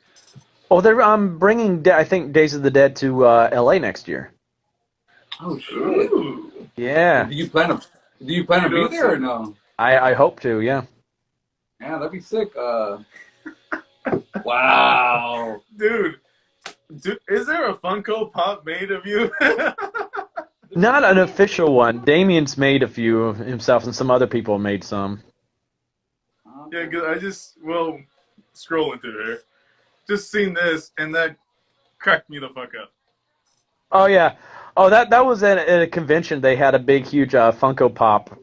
Speaker 4: Oh, they're bringing I think Days of the Dead to L.A. next year.
Speaker 2: Oh shit!
Speaker 1: Ooh.
Speaker 4: Yeah.
Speaker 2: Do you plan to be there or no?
Speaker 4: I hope to. Yeah.
Speaker 2: Yeah, that'd be sick. Wow.
Speaker 1: Dude, is there a Funko Pop made of you?
Speaker 4: Not an official one. Damien's made a few of himself, and some other people made some.
Speaker 1: Yeah, because I just, scrolling through there, just seen this, and that cracked me the fuck up.
Speaker 4: Oh yeah. Oh, that was at a convention. They had a big, huge Funko Pop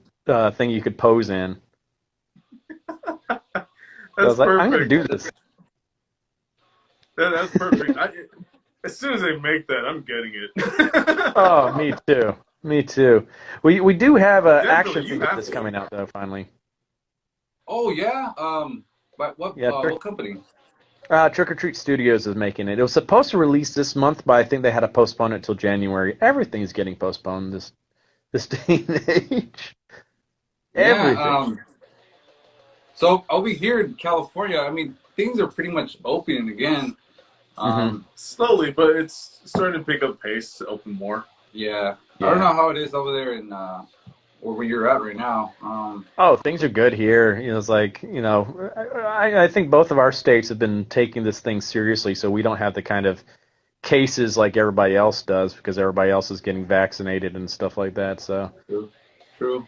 Speaker 4: thing you could pose in.
Speaker 1: That's
Speaker 4: I was like,
Speaker 1: perfect.
Speaker 4: I'm gonna do this.
Speaker 1: That's perfect. As soon as they make that, I'm getting it.
Speaker 4: Oh, me too. Me too. We do have an
Speaker 1: Definitely,
Speaker 4: action
Speaker 1: you
Speaker 4: figure
Speaker 1: have
Speaker 4: that's
Speaker 1: to.
Speaker 4: coming out though. Finally,
Speaker 2: Oh yeah. But what?
Speaker 4: Yeah,
Speaker 2: What company?
Speaker 4: Trick or Treat Studios is making it. It was supposed to release this month, but I think they had to postpone it till January. Everything's getting postponed this day and age. Everything.
Speaker 2: Yeah. So over here in California, I mean, things are pretty much opening again.
Speaker 1: Slowly, but it's starting to pick up pace to open more.
Speaker 2: Yeah.
Speaker 4: Yeah.
Speaker 2: I don't know how it is over there in or where you're at right now.
Speaker 4: Oh, things are good here. It's like, I think both of our states have been taking this thing seriously, so we don't have the kind of cases like everybody else does because everybody else is getting vaccinated and stuff like that. So
Speaker 2: True.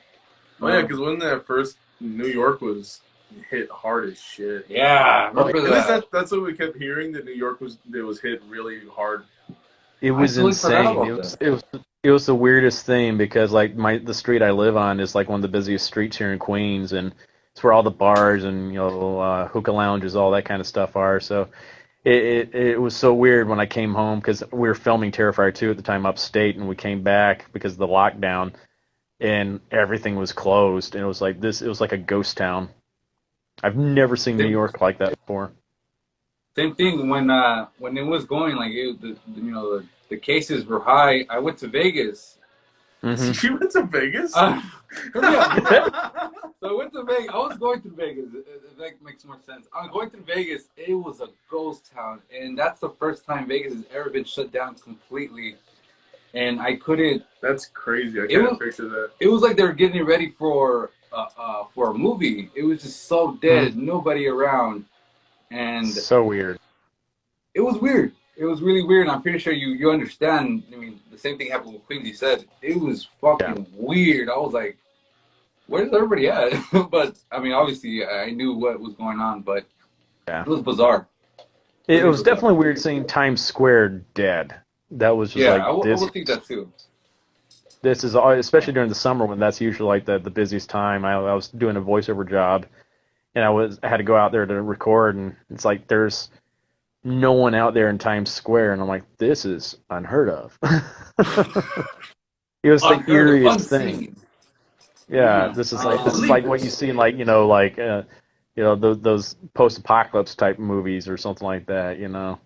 Speaker 1: Oh yeah, because when that first New York was hit hard as shit.
Speaker 2: Yeah. Remember
Speaker 1: At least
Speaker 2: that?
Speaker 1: that's what we kept hearing, that New York was hit really hard.
Speaker 4: it was
Speaker 2: totally forgot
Speaker 4: insane.
Speaker 2: about
Speaker 4: It was the weirdest thing because like the street I live on is like one of the busiest streets here in Queens, and it's where all the bars and hookah lounges, all that kind of stuff are. So it was so weird when I came home because we were filming Terrifier 2 at the time upstate, and we came back because of the lockdown, and everything was closed, and it was like this. It was like a ghost town. I've never seen New York like that before.
Speaker 2: Same thing when it was going the cases were high. I went to Vegas
Speaker 4: Mm-hmm.
Speaker 1: She went to Vegas?
Speaker 2: Hurry up. So I went to Vegas. I was going to Vegas. That makes more sense. I was going to Vegas. It was a ghost town, and that's the first time Vegas has ever been shut down completely. And I couldn't.
Speaker 1: That's crazy. I can't picture that.
Speaker 2: It was like they were getting ready for a movie. It was just so dead, nobody around, and
Speaker 4: so weird.
Speaker 2: It was weird. It was really weird. And I'm pretty sure you understand. I mean, the same thing happened with Queens. You said it was fucking weird. I was like, where's everybody at? But I mean, obviously, I knew what was going on, but it was bizarre.
Speaker 4: It was definitely weird seeing Times Square dead. That was just
Speaker 2: I will think that too.
Speaker 4: This is especially during the summer when that's usually like the busiest time. I was doing a voiceover job, and I had to go out there to record, and it's like there's no one out there in Times Square, and I'm like, this is unheard of. It was the eeriest thing. Yeah, this is like what you see in those post-apocalypse type movies or something like that, you know.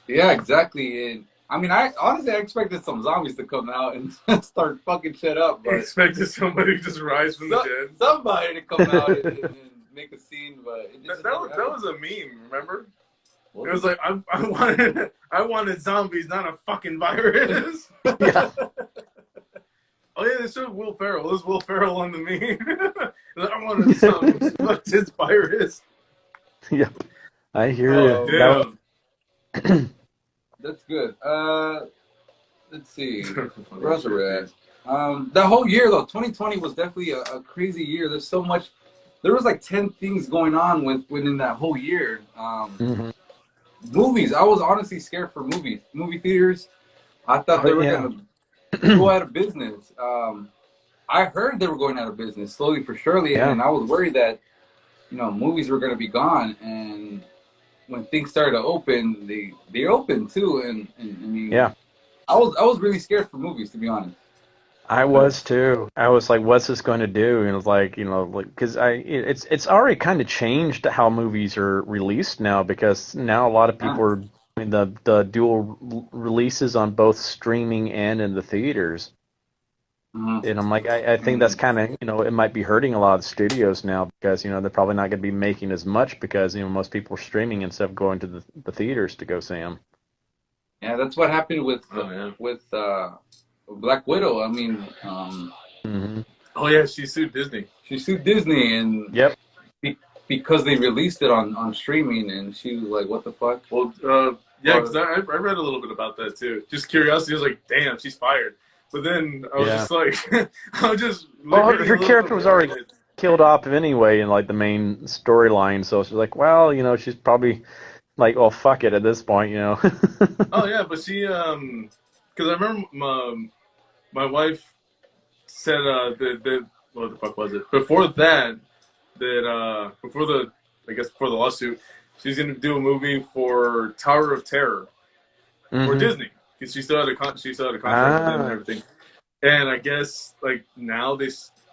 Speaker 2: Yeah, exactly. And I mean, I expected some zombies to come out and start fucking shit up. But
Speaker 1: I expected somebody to just rise from the dead.
Speaker 2: Somebody to come out and make a scene, but
Speaker 1: that was a meme. Remember? It was like I wanted zombies, not a fucking virus.
Speaker 4: Yeah.
Speaker 1: Oh yeah, they showed Will Ferrell. There's Will Ferrell on the meme. I wanted zombies, fuck this virus.
Speaker 4: Yep, I hear you.
Speaker 1: Damn.
Speaker 2: That's good. Let's see. Where else are we at? That whole year though, 2020 was definitely a crazy year. There's so much. There was like 10 things going on within that whole year. Movies. I was honestly scared for movies. Movie theaters. I thought they were gonna go out of business. I heard they were going out of business slowly for surely, and I was worried that movies were gonna be gone. And when things started to open, they opened too. And I mean, I was really scared for movies, to be honest.
Speaker 4: I was too. I was like, "What's this going to do?" And it was like, because it's already kind of changed how movies are released now, because now a lot of people are doing the dual releases on both streaming and in the theaters. And I'm like, I think that's kind of it might be hurting a lot of studios now, because they're probably not going to be making as much because most people are streaming instead of going to the theaters to go see them.
Speaker 2: Yeah, that's what happened with Black Widow. I mean,
Speaker 1: oh yeah, she sued Disney.
Speaker 2: She sued Disney, and because they released it on streaming, and she was like, "What the fuck?"
Speaker 1: Well, because I read a little bit about that too. Just curiosity. I was like, "Damn, she's fired." But then I was just like, I was just.
Speaker 4: Well, her character was already killed off anyway in like the main storyline, so she's like, well, she's probably like, well, fuck it at this point,
Speaker 1: Oh yeah, but she because I remember my wife said that what the fuck was it? Before that before the lawsuit, she's gonna do a movie for Tower of Terror for Disney, because she still had a contract with them and everything. And I guess like now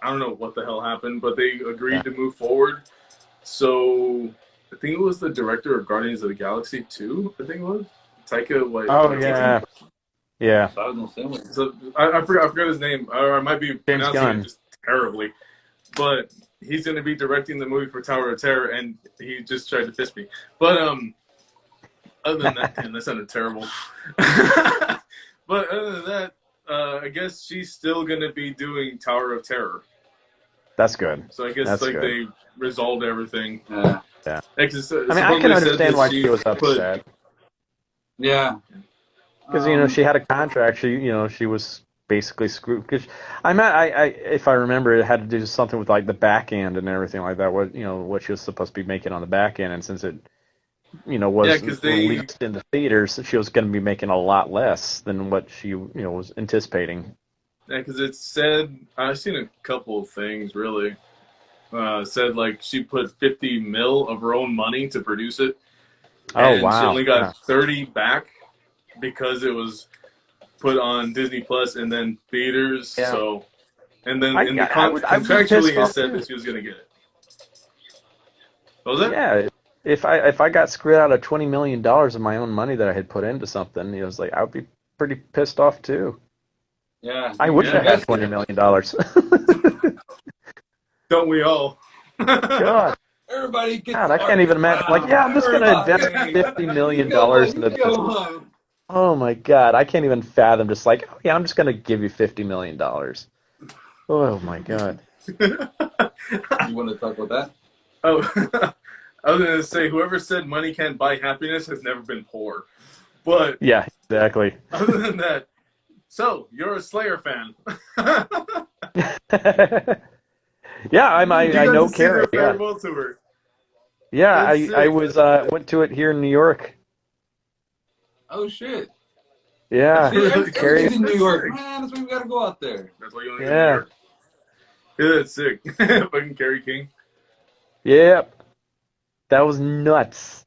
Speaker 1: I don't know what the hell happened, but they agreed to move forward. So I think it was the director of Guardians of the Galaxy 2. I think it was Taika Waititi.
Speaker 4: Oh yeah. Yeah.
Speaker 2: So
Speaker 1: I forgot his name. Or I might be pronouncing it just terribly. But he's going to be directing the movie for Tower of Terror, and he just tried to piss me. But other than that, damn, that sounded terrible. But other than that, I guess she's still going to be doing Tower of Terror.
Speaker 4: That's good.
Speaker 1: So I guess they resolved everything.
Speaker 2: Yeah.
Speaker 4: I mean, I can understand why she was upset.
Speaker 2: Yeah.
Speaker 4: Because she had a contract. She was basically screwed. Because if I remember, it had to do something with like the back end and everything like that. What she was supposed to be making on the back end, and since it was released in the theaters, she was going to be making a lot less than what she was anticipating.
Speaker 1: Yeah, because it said, I've seen a couple of things really. Said like she put 50 mil of her own money to produce it. And she only got 30 back because it was put on Disney Plus and then theaters. Yeah. So, and then contractually it said that she was going to get it. What was that?
Speaker 4: Yeah. If I got screwed out of $20 million of my own money that I had put into something, it was like I would be pretty pissed off too.
Speaker 2: Yeah.
Speaker 4: I
Speaker 2: You
Speaker 4: wish I had
Speaker 2: invested.
Speaker 4: $20 million.
Speaker 1: Don't we all?
Speaker 4: God,
Speaker 2: Everybody gets
Speaker 4: God, I can't
Speaker 2: art
Speaker 4: even
Speaker 2: this
Speaker 4: imagine. Like,
Speaker 2: round.
Speaker 4: yeah, I'm just gonna invest
Speaker 2: Everybody.
Speaker 4: $50
Speaker 2: You
Speaker 4: million
Speaker 2: go one.
Speaker 4: into
Speaker 2: You go
Speaker 4: this.
Speaker 2: one.
Speaker 4: Oh my God, I can't even fathom. Just like, oh yeah, I'm just gonna give you $50 million. Oh my God.
Speaker 2: You want to talk about that?
Speaker 1: Oh, I was gonna say whoever said money can't buy happiness has never been poor. But
Speaker 4: Yeah, exactly.
Speaker 1: other than that, so you're a Slayer fan.
Speaker 4: Yeah,
Speaker 1: You
Speaker 4: I
Speaker 1: got to
Speaker 4: know
Speaker 1: see
Speaker 4: Carrie.
Speaker 1: their
Speaker 4: Yeah,
Speaker 1: farewell tour.
Speaker 4: yeah.
Speaker 1: That's
Speaker 4: I
Speaker 1: sick.
Speaker 4: was went to it here in New York.
Speaker 2: Oh shit.
Speaker 1: That's
Speaker 4: Yeah,
Speaker 2: See,
Speaker 1: really
Speaker 4: Carrie.
Speaker 1: cool.
Speaker 2: everything's in New
Speaker 1: That's
Speaker 2: York,
Speaker 1: sick.
Speaker 2: man. That's why we gotta go out there.
Speaker 1: That's why you want to go to New
Speaker 4: Yeah,
Speaker 1: York. Yeah, that's sick. Fucking Carrie King.
Speaker 4: yep. That was nuts.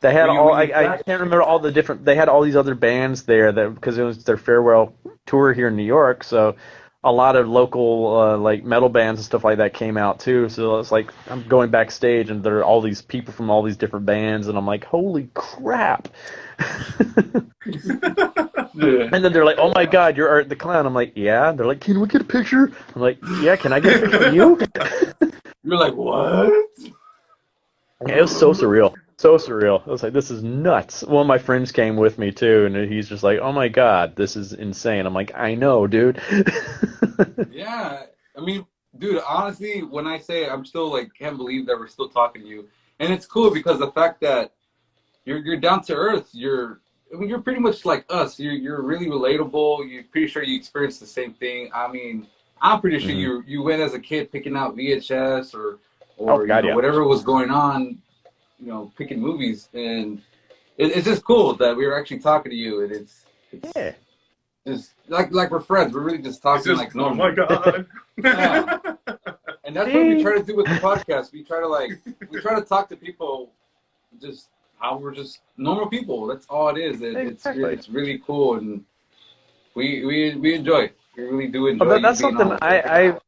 Speaker 4: They had all.
Speaker 2: Were you
Speaker 4: I
Speaker 2: fat?
Speaker 4: can't remember all the different. They had all these other bands there that because it was their farewell tour here in New York. So a lot of local like metal bands and stuff like that came out too. So it's like I'm going backstage and there are all these people from all these different bands, and I'm like, holy crap!
Speaker 2: Yeah.
Speaker 4: And then they're like, "Oh my God, you're Art the Clown." I'm like, "Yeah." They're like, "Can we get a picture?" I'm like, "Yeah." Can I get a picture of you?
Speaker 2: You're like, what?
Speaker 4: It was so surreal, so surreal. I was like, "This is nuts." One of my friends came with me too, and he's just like, "Oh my God, this is insane." I'm like, "I know, dude."
Speaker 2: Yeah. I mean, dude, honestly, when I say I'm still like can't believe that we're still talking to you. And it's cool because the fact that you're down to earth, you're pretty much like us. You're really relatable. You're pretty sure you experienced the same thing. I mean, I'm pretty sure
Speaker 4: Mhm.
Speaker 2: you went as a kid picking out VHS
Speaker 4: Oh
Speaker 2: or
Speaker 4: God, yeah,
Speaker 2: whatever was going on, picking movies, and it's just cool that we were actually talking to you, and it's
Speaker 4: yeah.
Speaker 2: just like we're friends. We're really just
Speaker 1: It's
Speaker 2: talking
Speaker 1: just,
Speaker 2: like
Speaker 1: oh my
Speaker 2: normal.
Speaker 1: God.
Speaker 2: Yeah. And that's what we try to do with the podcast. We try to talk to people just how we're just normal people. That's all it is.
Speaker 4: Exactly.
Speaker 2: It's really cool, and we enjoy it. We really do
Speaker 4: Well,
Speaker 2: enjoy you
Speaker 4: that's
Speaker 2: being on
Speaker 4: something
Speaker 2: with us.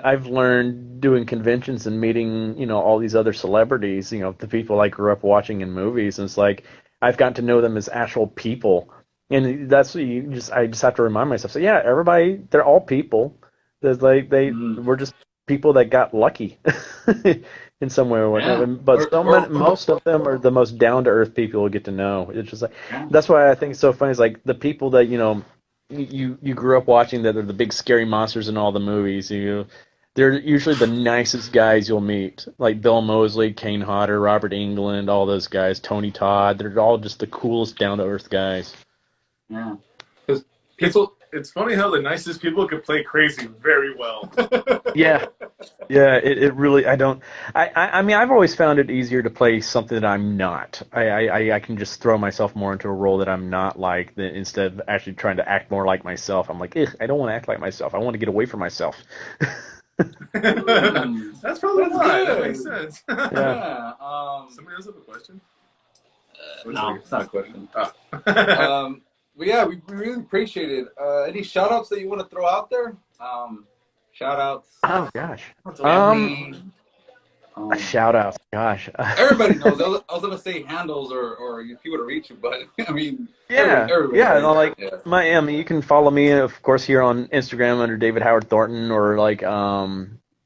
Speaker 4: I've learned doing conventions and meeting, all these other celebrities, the people I grew up watching in movies, and it's like I've gotten to know them as actual people. And that's what I just have to remind myself. So yeah, everybody, they're all people. There's like
Speaker 2: Mhm.
Speaker 4: we're just people that got lucky in some way or
Speaker 2: Yeah.
Speaker 4: whatever. But so many,
Speaker 2: Or
Speaker 4: most of them are the most down to earth people we get to know. It's just like
Speaker 2: yeah.
Speaker 4: that's why I think it's so funny. Is like the people that you grew up watching that are the big scary monsters in all the movies. They're usually the nicest guys you'll meet, like Bill Moseley, Kane Hodder, Robert Englund, all those guys, Tony Todd. They're all just the coolest down to earth guys.
Speaker 2: Yeah. Because
Speaker 1: It's
Speaker 2: people.
Speaker 1: it's funny how the nicest people could play crazy very well.
Speaker 4: Yeah, yeah. It really. I don't. I mean, I've always found it easier to play something that I'm not. I can just throw myself more into a role that I'm not like, instead of actually trying to act more like myself. I'm like, I don't want to act like myself. I want to get away from myself.
Speaker 1: That's probably
Speaker 2: That's
Speaker 1: why. That makes
Speaker 2: good.
Speaker 1: sense.
Speaker 4: Yeah.
Speaker 2: Yeah.
Speaker 1: Somebody else have a question?
Speaker 2: No, it's not a question.
Speaker 1: Oh.
Speaker 2: But yeah, we really appreciate it. Any shout outs that you want to throw out there? Shout outs.
Speaker 4: Oh gosh.
Speaker 2: Family.
Speaker 4: A shout out. Gosh.
Speaker 2: Everybody knows. I was gonna say handles or people to reach you, but I mean,
Speaker 4: Yeah,
Speaker 2: everybody
Speaker 4: yeah.
Speaker 2: knows.
Speaker 4: No, like
Speaker 2: Yeah.
Speaker 4: I mean, you can follow me, of course, here on Instagram under David Howard Thornton, or like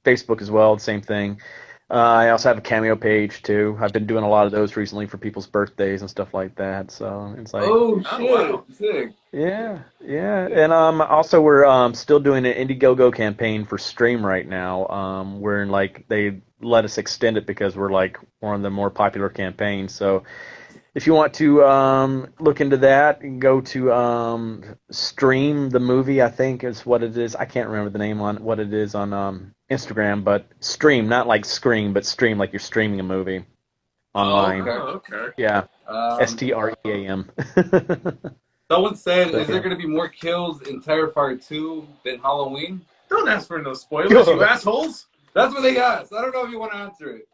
Speaker 4: Facebook as well. Same thing. I also have a Cameo page too. I've been doing a lot of those recently for people's birthdays and stuff like that. So it's like,
Speaker 2: Oh
Speaker 1: Oh,
Speaker 2: shit!
Speaker 1: wow.
Speaker 2: Sick.
Speaker 4: yeah, yeah. And also we're still doing an Indiegogo campaign for Stream right now. We're in like they let us extend it because we're like one of the more popular campaigns. So if you want to look into that, go to Stream the movie, I think is what it is. I can't remember the name on what it is on Instagram, but Stream, not like Scream, but Stream like you're streaming a movie
Speaker 2: Oh,
Speaker 4: online.
Speaker 2: okay.
Speaker 1: Oh, okay.
Speaker 4: Yeah,
Speaker 2: Um,
Speaker 4: STREAM.
Speaker 2: Someone said,
Speaker 4: So,
Speaker 2: "Is there gonna be more kills in Terrifier 2 than Halloween?"
Speaker 1: Don't ask for no spoilers, you assholes.
Speaker 2: That's what they asked. I don't know if you want to answer it.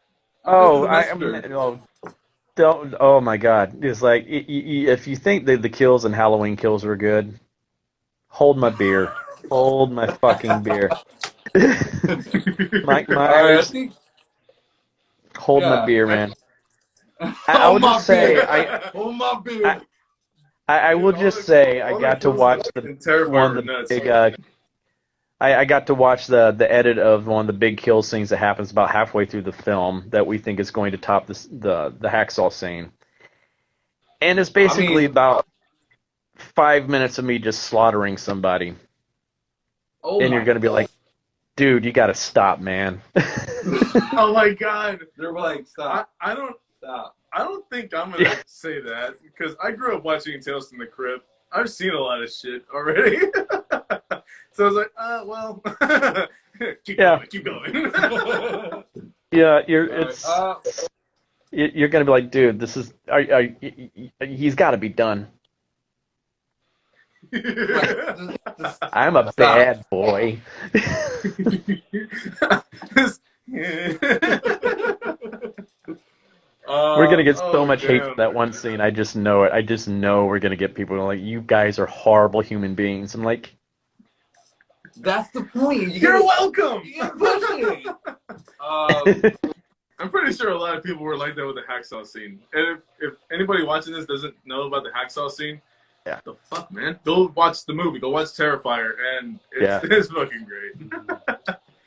Speaker 2: I'm just
Speaker 4: oh,
Speaker 2: a whisper.
Speaker 4: don't. Oh my God! It's like if you think that the kills in Halloween kills are good, hold my beer. Hold my fucking beer. Mike
Speaker 2: All right, I
Speaker 4: Myers,
Speaker 2: think,
Speaker 4: hold my
Speaker 2: yeah.
Speaker 4: beer, man. I
Speaker 2: Oh
Speaker 4: would
Speaker 2: my
Speaker 4: just say
Speaker 2: beer. Oh my
Speaker 4: I
Speaker 2: beer.
Speaker 4: I
Speaker 1: Dude,
Speaker 4: will just say I
Speaker 1: all the
Speaker 4: got to
Speaker 1: kills
Speaker 4: watch
Speaker 1: in Terrifier
Speaker 4: one
Speaker 1: were
Speaker 4: of the
Speaker 1: nuts.
Speaker 4: big. I got to watch the edit of one of the big kill scenes that happens about halfway through the film that we think is going to top the hacksaw scene, and it's
Speaker 2: I
Speaker 4: basically
Speaker 2: mean,
Speaker 4: about 5 minutes of me just slaughtering somebody,
Speaker 2: oh
Speaker 4: and you're
Speaker 2: my
Speaker 4: gonna be like,
Speaker 2: god.
Speaker 4: dude, you gotta stop, man.
Speaker 1: Oh my god.
Speaker 2: They're like, stop,
Speaker 1: I don't
Speaker 2: stop.
Speaker 1: think I'm gonna say that because I grew up watching Tales from the Crypt. I've seen a lot of shit already. So I was like, well, keep
Speaker 4: Yeah.
Speaker 1: going, keep going.
Speaker 4: Yeah, you're gonna be like, dude, this is he's got to be done. I'm a
Speaker 2: Stop.
Speaker 4: bad boy. We're gonna get so much hate for that one scene. I just know it. I just know we're gonna get people like, you guys are horrible human beings. I'm like,
Speaker 2: That's the point.
Speaker 1: You're welcome.
Speaker 2: You gotta push it.
Speaker 1: I'm pretty sure a lot of people were like that with the hacksaw scene. And if anybody watching this doesn't know about the hacksaw scene,
Speaker 4: yeah,
Speaker 1: the fuck, man, go watch the movie. Go watch Terrifier, and it's fucking great.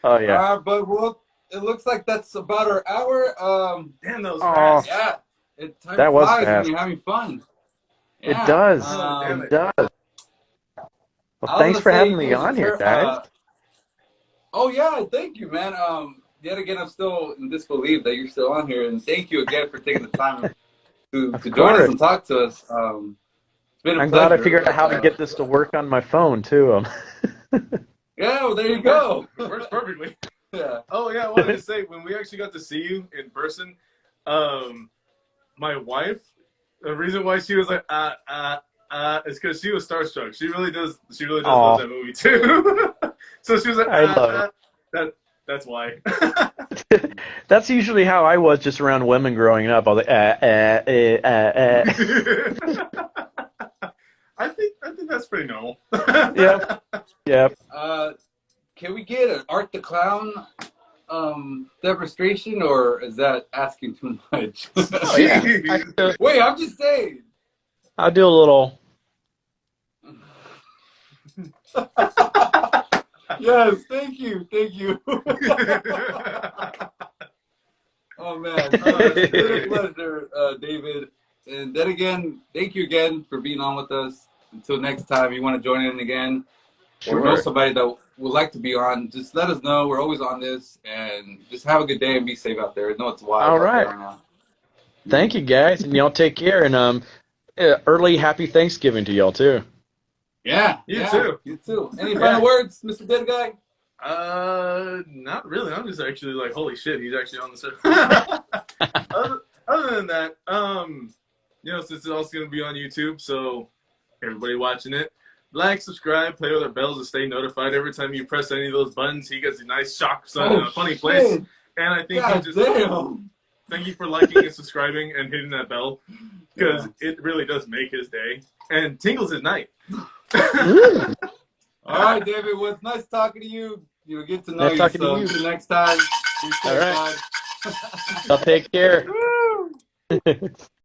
Speaker 4: Oh yeah.
Speaker 2: But it looks like that's about our hour.
Speaker 1: Damn, that was fast.
Speaker 2: Yeah, time
Speaker 4: That was
Speaker 2: flies
Speaker 4: fast.
Speaker 2: when you're having fun.
Speaker 4: It
Speaker 2: Yeah.
Speaker 4: does.
Speaker 1: Damn
Speaker 4: It does. Well,
Speaker 2: I was
Speaker 4: thanks
Speaker 2: gonna
Speaker 4: for
Speaker 2: say,
Speaker 4: having me
Speaker 2: here's
Speaker 4: on
Speaker 2: a
Speaker 4: here, guys.
Speaker 2: Oh yeah, thank you, man. Yet again, I'm still in disbelief that you're still on here, and thank you again for taking the time to join us and talk to us. It's been a
Speaker 4: I'm glad I
Speaker 2: pleasure.
Speaker 4: figured out how to get this to work on my phone too.
Speaker 2: Yeah, well, there you go.
Speaker 1: It works perfectly.
Speaker 2: Yeah.
Speaker 1: Oh yeah, I wanted to say when we actually got to see you in person, my wife, the reason why she was like is because she was starstruck. She really does love that movie too. So she was like,
Speaker 4: I love it.
Speaker 1: That's why.
Speaker 4: That's usually how I was just around women growing up. I was like,
Speaker 1: I think that's pretty normal.
Speaker 4: Yep.
Speaker 2: Can we get an Art the Clown demonstration, or is that asking too much?
Speaker 4: Oh, yeah.
Speaker 2: Wait, I'm just saying.
Speaker 4: I'll do a little.
Speaker 2: Yes, thank you. Oh man, it's been a pleasure, David. And then again, thank you again for being on with us. Until next time, you want to join in again, or know somebody that would like to be on, just let us know. We're always on this, and just have a good day and be safe out there. I know it's wild
Speaker 4: All
Speaker 2: out
Speaker 4: right.
Speaker 2: there right now.
Speaker 4: Thank you, guys, and y'all take care. And early happy Thanksgiving to y'all too.
Speaker 2: Yeah,
Speaker 1: You too.
Speaker 2: You too. Any final words, Mr. Dead Guy?
Speaker 1: Not really. I'm just actually like, holy shit, he's actually on the server. Other than that, since it's also gonna be on YouTube, so everybody watching it, like, subscribe, play with our bells to stay notified every time you press any of those buttons. He gets a nice shock in a funny place. And I think thank you for liking and subscribing and hitting that bell, because it really does make his day and tingles his night.
Speaker 2: All right, David. Well, it's nice talking to you. You'll get to know you.
Speaker 4: Talking to you.
Speaker 2: Until next time.
Speaker 4: All right. I'll take care.